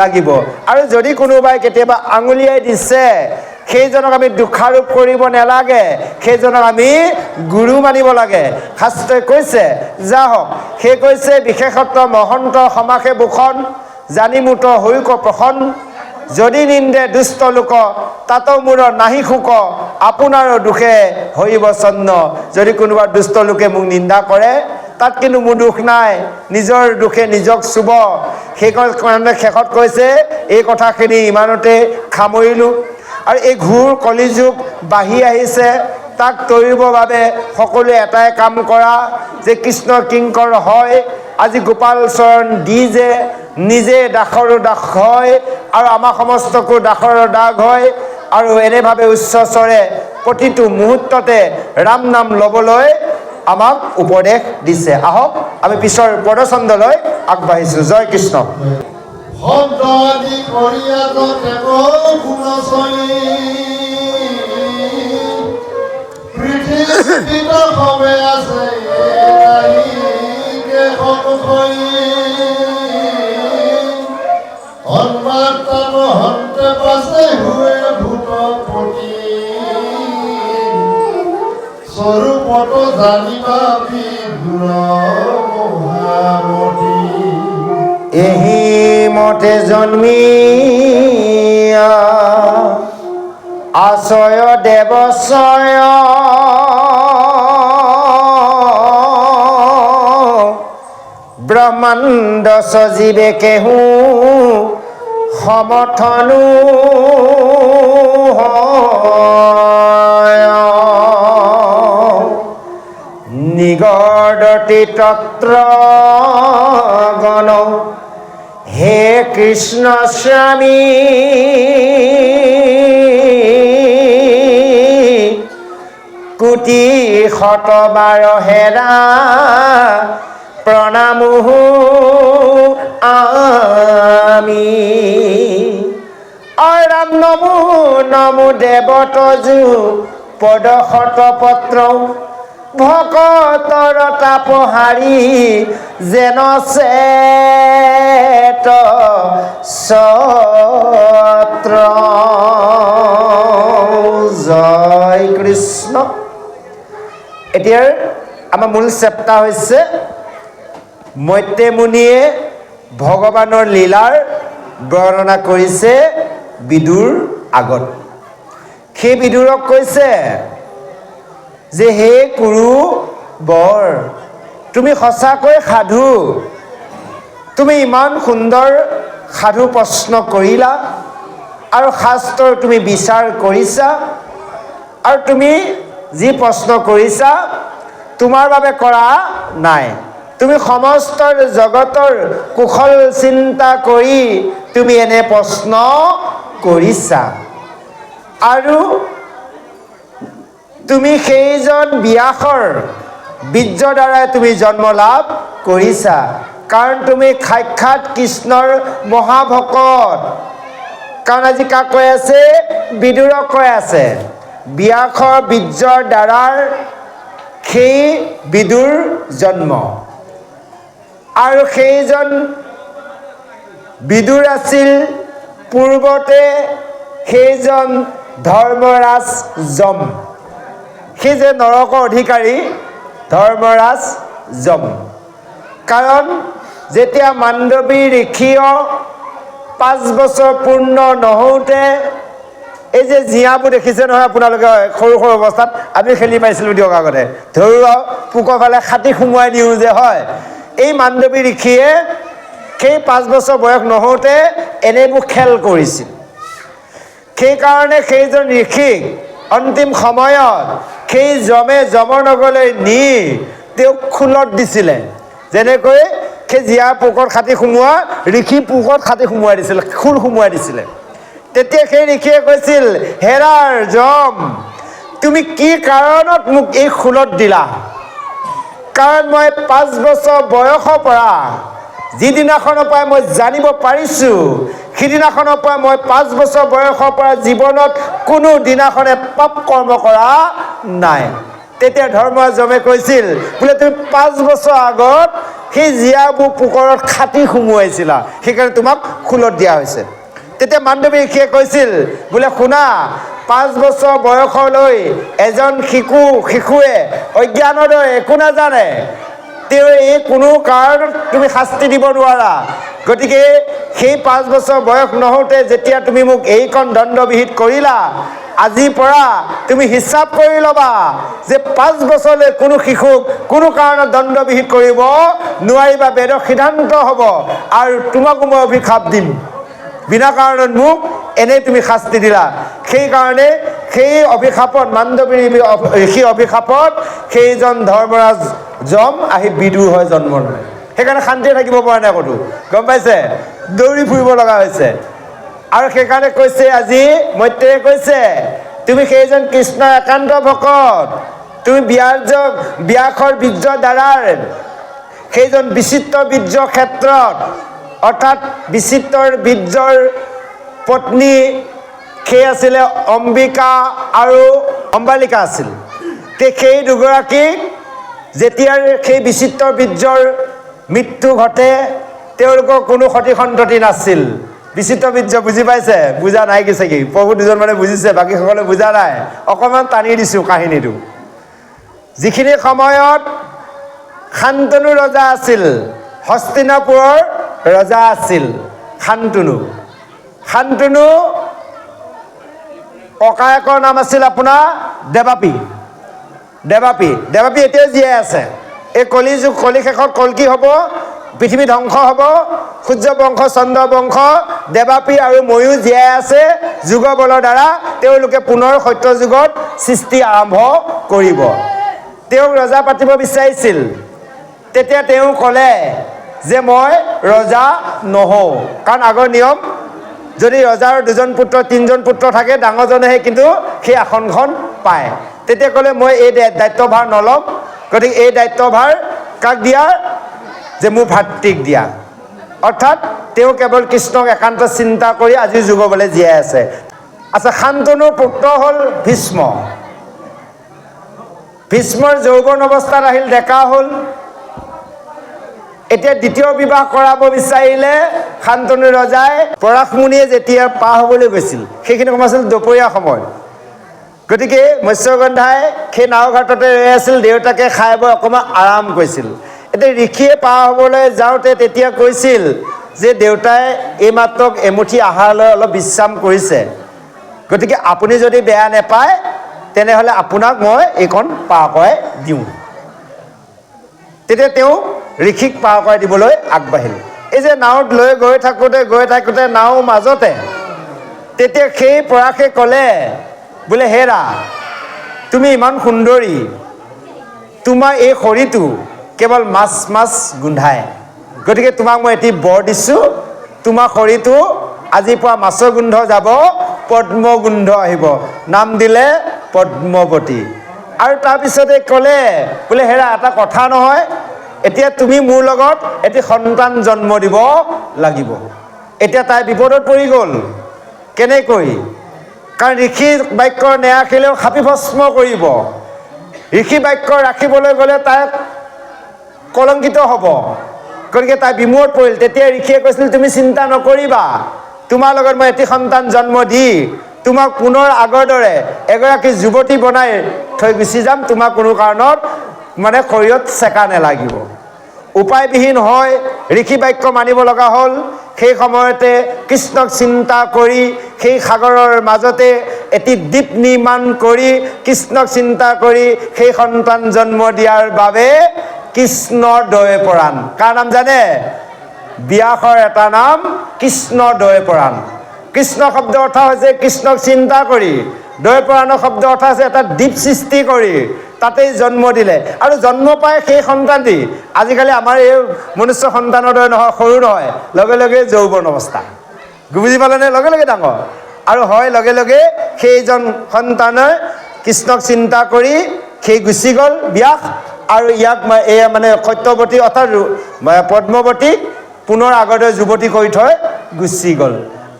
লাগিব। আৰু যদি কোনোবাই কেতিয়াবা আঙুলিয়াই দিছে, সেইজনক আমি দোষাৰোপ কৰিব নালাগে, সেইজনক আমি গুৰু মানিব লাগে। শাস্ত্ৰই কৈছে যা হওক, সেই কৈছে বিশেষত্ব মহন্ত সমাসে ভূষণ, জানি মুঠ হৈক প্ৰসন্ন, যদি নিন্দে দুষ্ট লোক তাতো মোৰ নাহি সুখ, আপোনাৰো দুখে হৰিব চন্ন। যদি কোনোবা দুষ্ট লোকে মোক নিন্দা কৰে, তাত কিন্তু মোৰ দুখ নাই, নিজৰ দুখে নিজক চুব। সেইকাৰণে শেষত কৈছে এই কথাখিনি ইমানতে সামৰিলোঁ। আৰু এই ঘূৰ কলিযুগ বাঢ়ি আহিছে, তাক তৰিবৰ বাবে সকলোৱে এটাই কাম কৰা যে কৃষ্ণ কিংকৰ হয়। আজি গোপাল চৰণ দি যে নিজে দাসৰো দাস হয়, আৰু আমাৰ সমস্তকো দাসৰ দাস হয়। আৰু এনেভাৱে উচ্চস্বৰে প্ৰতিটো মুহূৰ্ততে ৰাম নাম ল'বলৈ আমাক উপদেশ দিছে। আহক আমি পিছৰ পদচন্দলৈ আগবাঢ়িছোঁ। জয় কৃষ্ণ। শব্দ আদি কৰিয়াত কেৱল গুণচয়ী, পৃথিৱীত সবে আছে নাহিকে সংশয়ী, অন্মাত্ৰাত হন্তে পাছে হুৱে ভূতপতি, স্বৰূপত জানিবা বিদুৰ মহামতি। এহি মতে জন্মিয়া আশ্ৰয় দেৱস্বয়, ব্ৰহ্মাণ্ড সজীৱে কেহু সমৰ্থনো নিগৰ্দতি তত্ৰ গণ, হে কৃষ্ণ স্বামী কোটি শতবাৰ হেৰা প্ৰণামো আমি। ৰাম নমো নমো দেৱতজু পদশত পত্ৰ, ভকতৰ তাপহাৰী যেন চেত ছত্ৰ। জয় কৃষ্ণ। এতিয়াৰ আমাৰ মূল চেপ্টাৰ হৈছে মৈত্ৰেয় মুনিয়ে ভগৱানৰ লীলাৰ বৰ্ণনা কৰিছে বিদুৰ আগত। সেই বিদুৰক কৈছে যে হে কুৰু বৰ, তুমি সঁচাকৈ সাধু, তুমি ইমান সুন্দৰ সাধু প্ৰশ্ন কৰিলা, আৰু শাস্ত্ৰৰ তুমি বিচাৰ কৰিছা, আৰু তুমি যি প্ৰশ্ন কৰিছা তোমাৰ বাবে কৰা নাই, তুমি সমস্ত জগতৰ কুশল চিন্তা কৰি তুমি এনে প্ৰশ্ন কৰিছা। আৰু তুমি সেইজন ব্যাসৰ বীৰ্যৰ দ্বাৰাই তুমি জন্ম লাভ কৰিছা, কাৰণ তুমি সাক্ষাৎ কৃষ্ণৰ মহাভকত। কাৰণ আজি কাক কৈ আছে? বিদুৰক কৈ আছে। ব্যাসৰ বীৰ্যৰ দ্বাৰাৰ সেই বিদুৰ জন্ম, আৰু সেইজন বিদুৰ আছিল পূৰ্বতে সেইজন ধৰ্মৰাজ যম। সেই যে নৰকৰ অধিকাৰী ধৰ্মৰাজ যম। কাৰণ যেতিয়া মাণ্ডৱী ঋষিয় 5 বছৰ পূৰ্ণ নহওঁতে, এই যে জীয়াবোৰ দেখিছে নহয় আপোনালোকে সৰু সৰু অৱস্থাত, আমি খেলি পাইছিলোঁ দিয়ক আগতে, ধৰুৱা পোকৰ ফালে খাটি সোমোৱাই দিওঁ যে, হয়, এই মাণ্ডৱী ঋষিয়ে সেই 5 বছৰ বয়স নহওঁতে এনেবোৰ খেল কৰিছিল। সেইকাৰণে সেইজন ঋষিক অন্তিম সময়ত সেই যমে যমনগৰলৈ নি তেওঁক খোলত দিছিলে। যেনেকৈ সেই জীয়া পোকত খাটি সোমোৱা ঋষি পোকত খাটি সোমোৱাই দিছিলে, খোল সোমোৱাই দিছিলে। তেতিয়া সেই ঋষিয়ে কৈছিল, হেৰাৰ যম, তুমি কি কাৰণত মোক এই খোলত দিলা? কাৰণ মই 5 বছৰ বয়সৰ পৰা, যিদিনাখনৰ পৰা মই জানিব পাৰিছোঁ, সিদিনাখনৰ পৰা মই 5 বছৰ বয়সৰ পৰা জীৱনত কোনো দিনাখনে পাপ কৰ্ম কৰা নাই। তেতিয়া ধৰ্মযমে কৈছিল, বোলে তুমি 5 বছৰ আগত সেই জীয়াবোৰ পোকৰত খাটি সোমোৱাইছিলা, সেইকাৰণে তোমাক খোলত দিয়া হৈছে। তেতিয়া মাণ্ডৱী ঋষিয়ে কৈছিল, বোলে শুনা, 5 বছৰ বয়সলৈ এজন শিশুৱে অজ্ঞানৰ দৰে একো নাজানে, তেওঁ এই কোনো কাৰণত তুমি শাস্তি দিব নোৱাৰা। গতিকে সেই 5 বছৰ বয়স নহওঁতে যেতিয়া তুমি মোক এইকণ দণ্ডবিহিত কৰিলা, আজিৰ পৰা তুমি হিচাপ কৰি ল'বা যে 5 বছৰলৈ কোনো শিশুক কোনো কাৰণত দণ্ডবিহিত কৰিব নোৱাৰিবা, বেদৰ সিদ্ধান্ত হ'ব, আৰু তোমাকো মই অভিশাপ দিম, বিনা কাৰণত মোক এনেই তুমি শাস্তি দিলা। সেইকাৰণে সেই অভিশাপত, মাণ্ডৱী ঋষিৰ অভিশাপত সেইজন ধৰ্মৰাজ যম আহি বিদুৰ হৈ জন্ম লয়। সেইকাৰণে শান্তিয়ে থাকিব পৰা নাই ক'তো, গম পাইছে, দৌৰি ফুৰিব লগা হৈছে। আৰু সেইকাৰণে কৈছে, আজি মৈত্ৰেয়ে কৈছে, তুমি সেইজন কৃষ্ণৰ একান্ত ভকত, তুমি ব্যাসৰ বীৰ্যৰ দ্বাৰাৰ সেইজন বিচিত্ৰ বীৰ্যৰ ক্ষেত্ৰত, অৰ্থাৎ বিচিত্ৰৰ বীৰ্যৰ পত্নী সেই আছিলে অম্বিকা আৰু অম্বালিকা আছিল। সেই দুগৰাকীক যেতিয়া সেই বিচিত্ৰ বীৰ্যৰ মৃত্যু ঘটে, তেওঁলোকৰ কোনো সতি সন্ততি নাছিল। বিচিত্ৰ বীৰ্য বুজি পাইছে? বুজা নাই কি চাগে, প্ৰভু দুজন মানে বুজিছে, বাকীসকলে বুজা নাই। অকণমান টানি দিছোঁ কাহিনীটো। যিখিনি সময়ত শান্তনু ৰজা আছিল, হস্তিনাপুৰৰ ৰজা আছিল শান্তনু। শান্তনু ককায়েকৰ নাম আছিল আপোনাৰ দেৱাপী। দেৱাপী এতিয়াও জীয়াই আছে। এই কলিযুগ, কলি শেষত কল্কি হ'ব, পৃথিৱী ধ্বংস হ'ব, সূৰ্য বংশ, চন্দ্ৰ বংশ, দেৱাপী আৰু ময়ো জীয়াই আছে। যুগ বলৰ দ্বাৰা তেওঁলোকে পুনৰ সত্য যুগত সৃষ্টি আৰম্ভ কৰিব। তেওঁক ৰজা পাতিব বিচাৰিছিল। তেতিয়া তেওঁ ক'লে যে মই ৰজা নহওঁ, কাৰণ আগৰ নিয়ম, যদি ৰজাৰ 2জন পুত্ৰ 3জন পুত্ৰ থাকে, ডাঙৰজনেহে কিন্তু সেই আসনখন পায়। তেতিয়া ক'লে মই এই দায়িত্বভাৰ নল'ম, গতিকে এই দায়িত্বভাৰ কাক দিয়া? যে মোৰ ভাতৃক দিয়া। অৰ্থাৎ তেওঁ কেৱল কৃষ্ণক একান্ত চিন্তা কৰি আজিৰ যুগলৈ জীয়াই আছে। আচ্ছা, শান্তনুৰ পুত্ৰ হ'ল ভীষ্ম। ভীষ্মৰ যৌৱন অৱস্থাত আহিল, ডেকা হ'ল। এতিয়া দ্বিতীয় বিবাহ কৰাব বিচাৰিলে শান্তনু ৰজাই। পৰাশমুনিয়ে যেতিয়া পাৰ হ'বলৈ গৈছিল, সেইখিনি সময় আছিল দুপৰীয়া সময়। গতিকে মৎস্যগন্ধাই সেই নাওঘাটতে ৰৈ আছিল, দেউতাকে খাই বৈ অকণমান আৰাম কৰিছিল। এতিয়া ঋষিয়ে পাৰ হ'বলৈ যাওঁতে তেতিয়া কৈছিল যে দেউতাই এইমাত্ৰ এমুঠি আহাৰ লৈ অলপ বিশ্ৰাম কৰিছে, গতিকে আপুনি যদি বেয়া নাপায় তেনেহ'লে আপোনাক মই এইকণ পাৰ কৰাই দিওঁ। তেতিয়া তেওঁ ঋষিক পাৰ কৰাই দিবলৈ আগবাঢ়িল। এই যে নাৱত লৈ গৈ থাকোঁতে নাওৰ মাজতে তেতিয়া সেই পৰাশে ক'লে, বোলে হেৰা, তুমি ইমান সুন্দৰী, তোমাৰ এই শৰীৰটো কেৱল মাছ গোন্ধায়, গতিকে তোমাক মই এটি বৰ দিছোঁ, তোমাৰ শৰীৰটো আজিৰ পৰা মাছৰ গোন্ধ যাব, পদ্ম গোন্ধ আহিব, নাম দিলে পদ্মৱতী। আৰু তাৰপিছতে ক'লে, বোলে হেৰা, এটা কথা নহয়, এতিয়া তুমি মোৰ লগত এটি সন্তান জন্ম দিব লাগিব। এতিয়া তাই বিপদত পৰি গ'ল। কেনেকৈ? কাৰণ ঋষি বাক্য নেৰাখিলেও খাপি ভস্ম কৰিব। ঋষি বাক্য ৰাখিবলৈ গ'লে তাক কলংকিত হ'ব, গতিকে তাই বিমোৰত পৰিল। তেতিয়া ঋষিয়ে কৈছিল, তুমি চিন্তা নকৰিবা, তোমাৰ লগত মই এটি সন্তান জন্ম দি তোমাক পুনৰ আগৰ দৰে এগৰাকী যুৱতী বনাই থৈ গুচি যাম, তোমাক কোনো কাৰণত মানে শৰীৰত চেকা নেলাগিব। উপায়বিহীন হয় ঋষি বাক্য মানিব লগা হ'ল। সেই সময়তে কৃষ্ণক চিন্তা কৰি সেই সাগৰৰ মাজতে এটি দ্বীপ নিৰ্মাণ কৰি কৃষ্ণক চিন্তা কৰি সেই সন্তান জন্ম দিয়াৰ বাবে কৃষ্ণ দয়পৰাণ। কাৰ নাম জানে? ব্যাসৰ এটা নাম কৃষ্ণ দয়পৰাণ। কৃষ্ণ শব্দ অৰ্থ হৈছে কৃষ্ণক চিন্তা কৰি, দয়পৰাণৰ শব্দ অৰ্থ হৈছে এটা দ্বীপ সৃষ্টি কৰি তাতেই জন্ম দিলে। আৰু জন্ম পাই সেই সন্তানটি আজিকালি আমাৰ এই মনুষ্য সন্তানৰ দৰে নহয়, সৰু নহয়, লগে লগে যৌৱন অৱস্থা, বুজি পালেনে? লগে লগে ডাঙৰ। আৰু হয় লগে লগে সেইজন সন্তানে কৃষ্ণক চিন্তা কৰি সেই গুচি গ'ল ব্যাস, আৰু ইয়াক এয়া মানে সত্যৱতী অৰ্থাৎ পদ্মৱতীক পুনৰ আগতে যুৱতী কৰি থৈ গুচি গ'ল।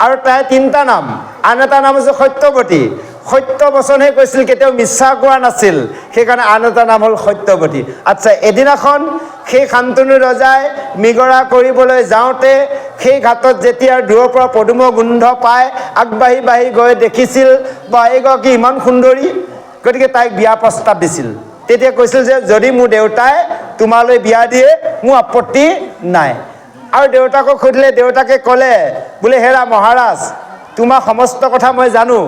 আৰু তাই তিনিটা নাম, আন এটা নাম হৈছে সত্যৱতী। সত্য বচনহে কৈছিল, কেতিয়াও মিছা কোৱা নাছিল, সেইকাৰণে আন এটা নাম হ'ল সত্যৱতী। আচ্ছা, এদিনাখন সেই শান্তনু ৰজাই মৃগৰা কৰিবলৈ যাওঁতে সেই ঘাটত যেতিয়া দূৰৰ পৰা পদুম গোন্ধ পাই আগবাঢ়ি বাঢ়ি গৈ দেখিছিল বা এইগৰাকী ইমান সুন্দৰী, গতিকে তাইক বিয়া প্ৰস্তাৱ দিছিল। তেতিয়া কৈছিল যে যদি মোৰ দেউতাই তোমালৈ বিয়া দিয়ে মোৰ আপত্তি নাই। আৰু দেউতাকক সুধিলে, দেউতাকে ক'লে বোলে হেৰা মহাৰাজ, তোমাৰ সমস্ত কথা মই জানো,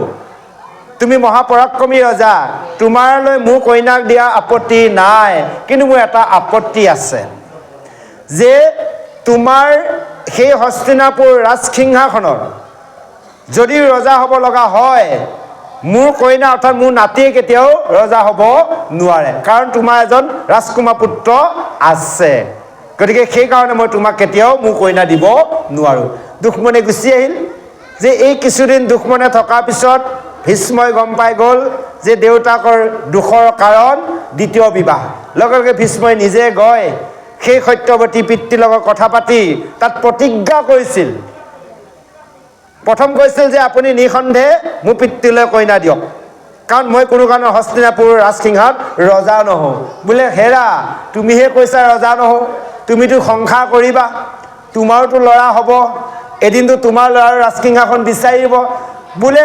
তুমি মহাপৰাক্ৰমী ৰজা, তোমালৈ মোৰ কইনাক দিয়া আপত্তি নাই, কিন্তু মোৰ এটা আপত্তি আছে যে তোমাৰ সেই হস্তিনাপুৰ ৰাজসিংহাসনত যদি ৰজা হ'ব লগা হয়, মোৰ কইনা অৰ্থাৎ মোৰ নাতিয়ে কেতিয়াও ৰজা হ'ব নোৱাৰে, কাৰণ তোমাৰ এজন ৰাজকুমাৰ পুত্ৰ আছে, গতিকে সেইকাৰণে মই তোমাক কেতিয়াও মোৰ কইনা দিব নোৱাৰোঁ। দুখমনে গুচি আহিল। যে এই কিছুদিন দুখমনে থকাৰ পিছত ভীষ্মই গম পাই গ'ল যে দেউতাকৰ দুখৰ কাৰণ দ্বিতীয় বিবাহ। লগে লগে ভীষ্মই নিজে গৈ সেই সত্যৱতী পিতৃৰ লগত কথা পাতি তাত প্ৰতিজ্ঞা কৰিছিল। প্ৰথম কৈছিল যে আপুনি নিঃসন্দেহে মোৰ পিতৃলৈ কইনা দিয়ক, কাৰণ মই কোনো কাৰণত হস্তিনাপুৰ ৰাজসিংহাত ৰজা নহওঁ। বোলে হেৰা, তুমিহে কৈছা ৰজা নহওঁ, তুমিতো সংসাৰ কৰিবা, তোমাৰোতো ল'ৰা হ'ব, এদিনটো তোমাৰ ল'ৰাৰ ৰাজসিংহাসন বিচাৰিব, বোলে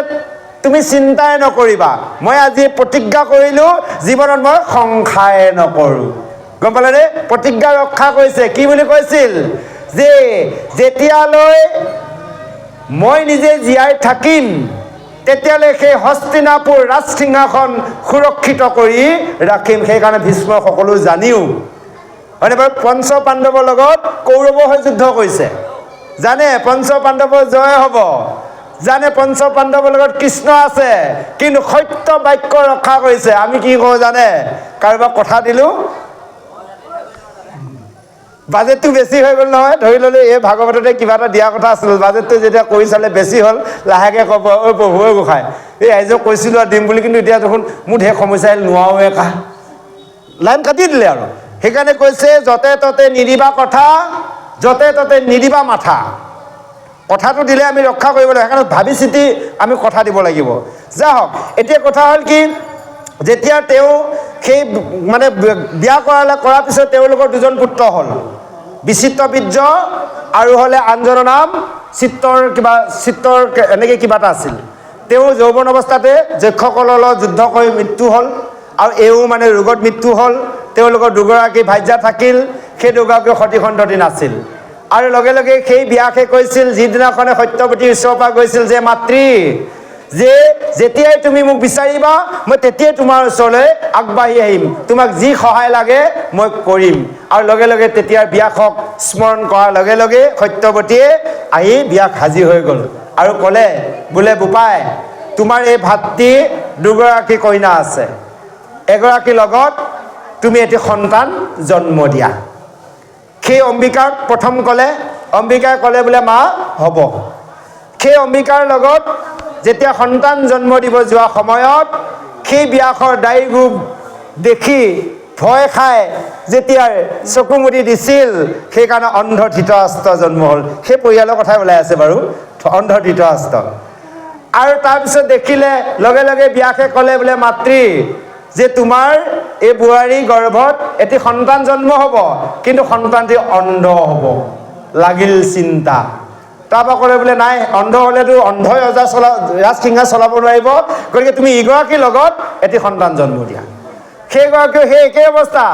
তুমি চিন্তাই নকৰিবা, মই আজি প্ৰতিজ্ঞা কৰিলোঁ জীৱনত মই সংসাৰে নকৰোঁ। গম পালেনে? প্ৰতিজ্ঞা ৰক্ষা কৰিছে। কি বুলি কৈছিল? যে যেতিয়ালৈ মই নিজে জীয়াই থাকিম তেতিয়ালৈ সেই হস্তিনাপুৰ ৰাজসিংহাসন সুৰক্ষিত কৰি ৰাখিম। সেইকাৰণে ভীষ্মৰ সকলো জানিও হয়নে বাৰু পঞ্চ পাণ্ডৱৰ লগত কৌৰৱৰ হৈ যুদ্ধ কৰিছে, জানে পঞ্চ পাণ্ডৱৰ জয় হ'ব, জানে পঞ্চ পাণ্ডৱৰ লগত কৃষ্ণ আছে, কিন্তু সত্য বাক্য ৰক্ষা কৰিছে। আমি কি কওঁ জানে? কাৰোবাক কথা দিলোঁ, বাজেটটো বেছি হৈ গ'ল নহয়, ধৰি ল'লে এই ভাগৱততে কিবা এটা দিয়া কথা আছিল, বাজেটটো যেতিয়া কৰি চালে বেছি হ'ল, লাহেকৈ ক'ব ঐ প্ৰভু ঐ গোসাঁই, এই ৰাইজক কৈছিলোঁ আৰু দিম বুলি, কিন্তু এতিয়া দেখোন মোৰ ঢেৰ সমস্যা আহিল, নোৱাৰোৱে কা, লাইন কাটি দিলে। আৰু সেইকাৰণে কৈছে য'তে ত'তে নিদিবা কথা, য'তে ত'তে নিদিবা মাথা। কথাটো দিলে আমি ৰক্ষা কৰিব লাগিব, সেইকাৰণে ভাবি চিতি আমি কথা দিব লাগিব। যাওক, এতিয়া কথা হ'ল কি, যেতিয়া তেওঁ সেই মানে বিয়া কৰাৰ পিছত তেওঁলোকৰ দুজন পুত্ৰ হ'ল, বিচিত্ৰবীৰ্য আৰু হ'লে আনজনৰ নাম চিত্ৰৰ এনেকৈ কিবা এটা আছিল। তেওঁ যৌৱন অৱস্থাতে যক্ষসকলৰ লগত যুদ্ধ কৰি মৃত্যু হ'ল, আৰু এও মানে ৰোগত মৃত্যু হ'ল। তেওঁলোকৰ দুগৰাকী ভাৰ্যা থাকিল, সেই দুগৰাকী সতি সন্ততি নাছিল। আৰু লগে লগে সেই বিয়াকে কৈছিল, যিদিনাখনে সত্যৱতীৰ ওচৰৰ পৰা গৈছিল যে মাতৃ, যে যেতিয়াই তুমি মোক বিচাৰিবা মই তেতিয়াই তোমাৰ ওচৰলৈ আগবাঢ়ি আহিম, তোমাক যি সহায় লাগে মই কৰিম। আৰু লগে লগে তেতিয়াৰ ব্যাসক স্মৰণ কৰাৰ লগে লগে সত্যৱতীয়ে আহি ব্যাস হাজিৰ হৈ গ'ল আৰু ক'লে বোলে বোপাই, তোমাৰ এই ভাতৃ দুগৰাকী কইনা আছে, এগৰাকীৰ লগত তুমি এটি সন্তান জন্ম দিয়া। সেই অম্বিকাক প্ৰথম ক'লে, অম্বিকাই ক'লে বোলে মা হ'ব। সেই অম্বিকাৰ লগত যেতিয়া সন্তান জন্ম দিব যোৱা সময়ত সেই ব্যাসৰ দাড়ি গোপ দেখি ভয় খাই যেতিয়া চকু মুদি দিছিল, সেইকাৰণে অন্ধ ধৃতৰাষ্ট্ৰ জন্ম হ'ল। সেই পৰিয়ালৰ কথাই ওলাই আছে বাৰু, অন্ধ ধৃতৰাষ্ট্ৰ। আৰু তাৰপিছত দেখিলে লগে লগে বিয়াকে ক'লে বোলে মাতৃ যে তোমাৰ এই বোৱাৰী গৰ্ভত এটি সন্তান জন্ম হ'ব, কিন্তু সন্তানটি অন্ধ হ'ব। লাগিল চিন্তা। তাৰপৰা ক'লে বোলে নাই, অন্ধ হ'লেতো অন্ধই ৰাজসিংহাসন চলাব নোৱাৰিব, গতিকে তুমি ইগৰাকীৰ লগত এটি সন্তান জন্ম দিয়া। সেইগৰাকীও সেই একেই অৱস্থা,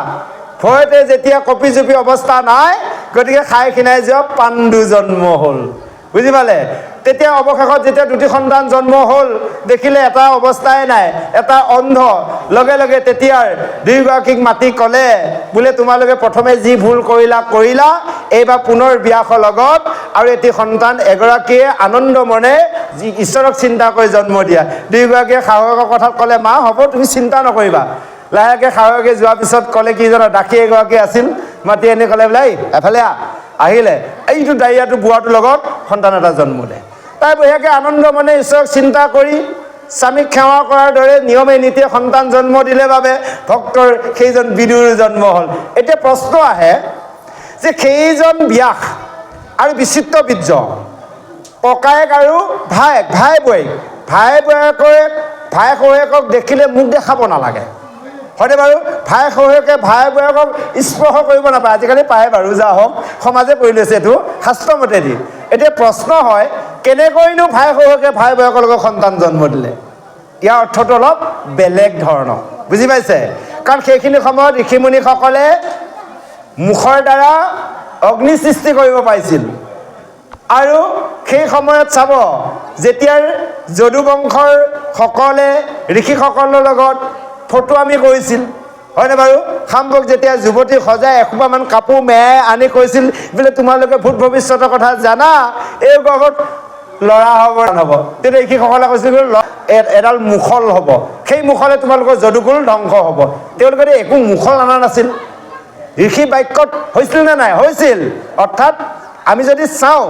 ভয়তে যেতিয়া কঁপি জুপি অৱস্থা নাই, গতিকে খাই খিনাই যোৱা পাণ্ডু জন্ম হ'ল। বুজি পালে? তেতিয়া অৱশেষত যেতিয়া দুটি সন্তান জন্ম হ'ল, দেখিলে এটা অৱস্থাই নাই, এটা অন্ধ। লগে লগে তেতিয়াৰ দুয়োগৰাকীক মাতি ক'লে বোলে তোমালোকে প্ৰথমে যি ভুল কৰিলা, এইবাৰ পুনৰ বিয়াখৰ লগত আৰু এটি সন্তান এগৰাকীয়ে আনন্দ মনে ঈশ্বৰক চিন্তা কৰি জন্ম দিয়া। দুয়োগৰাকীয়ে শাহুৱেকৰ কথাত ক'লে মা হ'ব, তুমি চিন্তা নকৰিবা। লাহেকৈ শাহুৱেকে যোৱাৰ পিছত ক'লে কি জানো, দাসী এগৰাকী আছিল, মাতি এনে ক'লে বোলে এই এফালে আহিলে এইটো ডাইৰিয়াটো বোৱাটোৰ লগত সন্তান এটা জন্ম দে। তাই বঢ়িয়াকৈ আনন্দ মনে ঈশ্বৰক চিন্তা কৰি স্বামীক সেৱা কৰাৰ দৰে নিয়মে নীতিয়ে সন্তান জন্ম দিলে বাবে ভক্তৰ সেইজন বিদুৰ জন্ম হ'ল। এতিয়া প্ৰশ্ন আহে যে সেইজন ব্যাস আৰু বিচিত্ৰ বীৰ্য, ককায়েক আৰু ভাই শহুৱেকক দেখিলে মুখ দেখাব নালাগে, হয়নে বাৰু? ভাই শহুৱেকে ভাই বয়েকক স্পৰ্শ কৰিব নাপায়। আজিকালি পায় বাৰু, যা হওক, সমাজে কৰি লৈছে এইটো শাস্ত্ৰমতেদি। এতিয়া প্ৰশ্ন হয়, কেনেকৈনো ভাই শহুৱেকে ভাই বয়েকৰ লগত সন্তান জন্ম দিলে? ইয়াৰ অৰ্থটো অলপ বেলেগ ধৰণৰ, বুজি পাইছে? কাৰণ সেইখিনি সময়ত ঋষিমুনিসকলে মুখৰ দ্বাৰা অগ্নি সৃষ্টি কৰিব পাৰিছিল। আৰু সেই সময়ত চাব, যেতিয়াৰ যদু বংশৰ সকলে ঋষিসকলৰ লগত ফটুৱামি কৰিছিল, হয়নে বাৰু? শাম্বক যেতিয়া যুৱতীক সজাই এসোপামান কাপোৰ মেৰাই আনি কৈছিল বোলে তোমালোকে ভূত ভৱিষ্যতৰ কথা জানা, এই গৰ্ভত ল'ৰা হ'ব। তেতিয়া ঋষিসকলে কৈছিল এডাল মুখল হ'ব, সেই মুখলে তোমালোকৰ যদুকুল ধ্বংস হ'ব। তেওঁলোকে একো মুখল অনা নাছিল। ঋষি বাক্যত হৈছিল নে নাই? হৈছিল। অৰ্থাৎ আমি যদি চাওঁ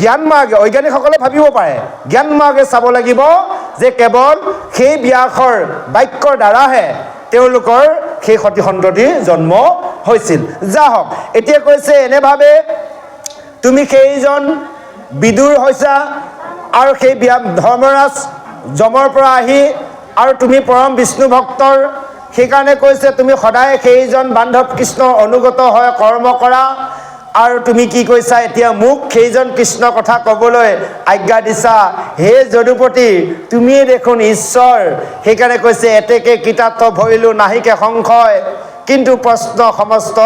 জ্ঞান মাৰ্গে, বৈজ্ঞানিকসকলে ভাবিব পাৰে, জ্ঞান মাৰ্গে চাব লাগিব যে কেৱল সেই ব্যাসৰ বাক্যৰ দ্বাৰাহে তেওঁলোকৰ সেই সতি সন্ততি জন্ম হৈছিল। যা হওক, এতিয়া কৈছে এনেভাৱে তুমি সেইজন বিদুৰ হৈছা আৰু সেই ধৰ্মৰাজ যমৰ পৰা আহি, আৰু তুমি পৰম বিষ্ণু ভক্তৰ, সেইকাৰণে কৈছে তুমি সদায় সেইজন বান্ধৱ কৃষ্ণৰ অনুগত হৈ কৰ্ম কৰা। আৰু তুমি কি কৈছা এতিয়া মোক সেইজন কৃষ্ণৰ কথা ক'বলৈ আজ্ঞা দিছা। হে যদুপতি, তুমিয়ে দেখোন ঈশ্বৰ। সেইকাৰণে কৈছে এতেকে কৃতাৰ্থ ভৰিলো নাহিকে সংশয়, কিন্তু প্ৰশ্ন সমস্ত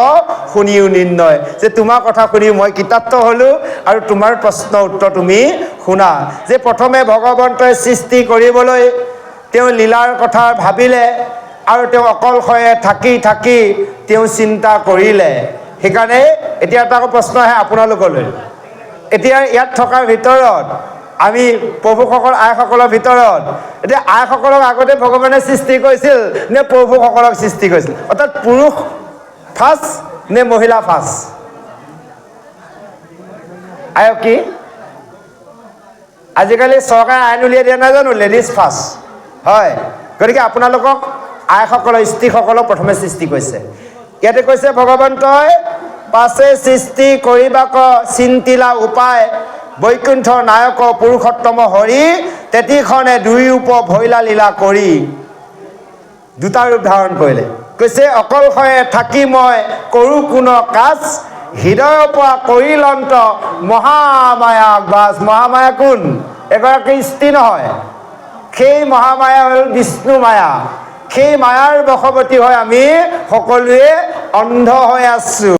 শুনিও নিৰ্ণয়। যে তোমাৰ কথা শুনি মই কৃতাৰ্থ হ'লোঁ, আৰু তোমাৰ প্ৰশ্ন উত্তৰ তুমি শুনা। যে প্ৰথমে ভগৱন্তই সৃষ্টি কৰিবলৈ তেওঁ লীলাৰ কথা ভাবিলে, আৰু তেওঁ অকলশৰে থাকি তেওঁ চিন্তা কৰিলে। সেইকাৰণে এতিয়া এটা প্ৰশ্ন আহে আপোনালোকলৈ। এতিয়া ইয়াত থকাৰ ভিতৰত আমি প্ৰভুসকল আইসকলৰ ভিতৰত, এতিয়া আইসকলক আগতে ভগৱানে সৃষ্টি কৰিছিল নে প্ৰভুসকলক সৃষ্টি কৰিছিল? অৰ্থাৎ পুৰুষ ফাৰ্ষ্ট নে মহিলা ফাৰ্ষ্ট? আয়ক কি আজিকালি চৰকাৰে আইন উলিয়াই দিয়া নাই জানো, লেডিজ ফাৰ্ষ্ট, হয়? গতিকে আপোনালোকক আইসকলৰ স্ত্ৰীসকলক প্ৰথমে সৃষ্টি কৰিছে। ইয়াতে কৈছে ভগৱন্তই পাছে সৃষ্টি কৰিবাক চিন্তিলা উপায়, বৈকুণ্ঠৰ নায়ক পুৰুষোত্তম হৰি, তেতিখনে দুই ৰূপ ভৈলা লীলা কৰি। দুটা ৰূপ ধাৰণ কৰিলে। কৈছে অকলশৰে থাকি মই কৰোঁ কোনো কাজ, হৃদয়ৰ পৰা কৰিলন্ত মহামায়া বাস। মহামায়া কোন? এগৰাকী স্ত্ৰী নহয়, সেই মহামায়া হ'ল বিষ্ণু মায়া। সেই মায়াৰ বশৱৰ্তী হৈ আমি সকলোৱে অন্ধ হৈ আছো।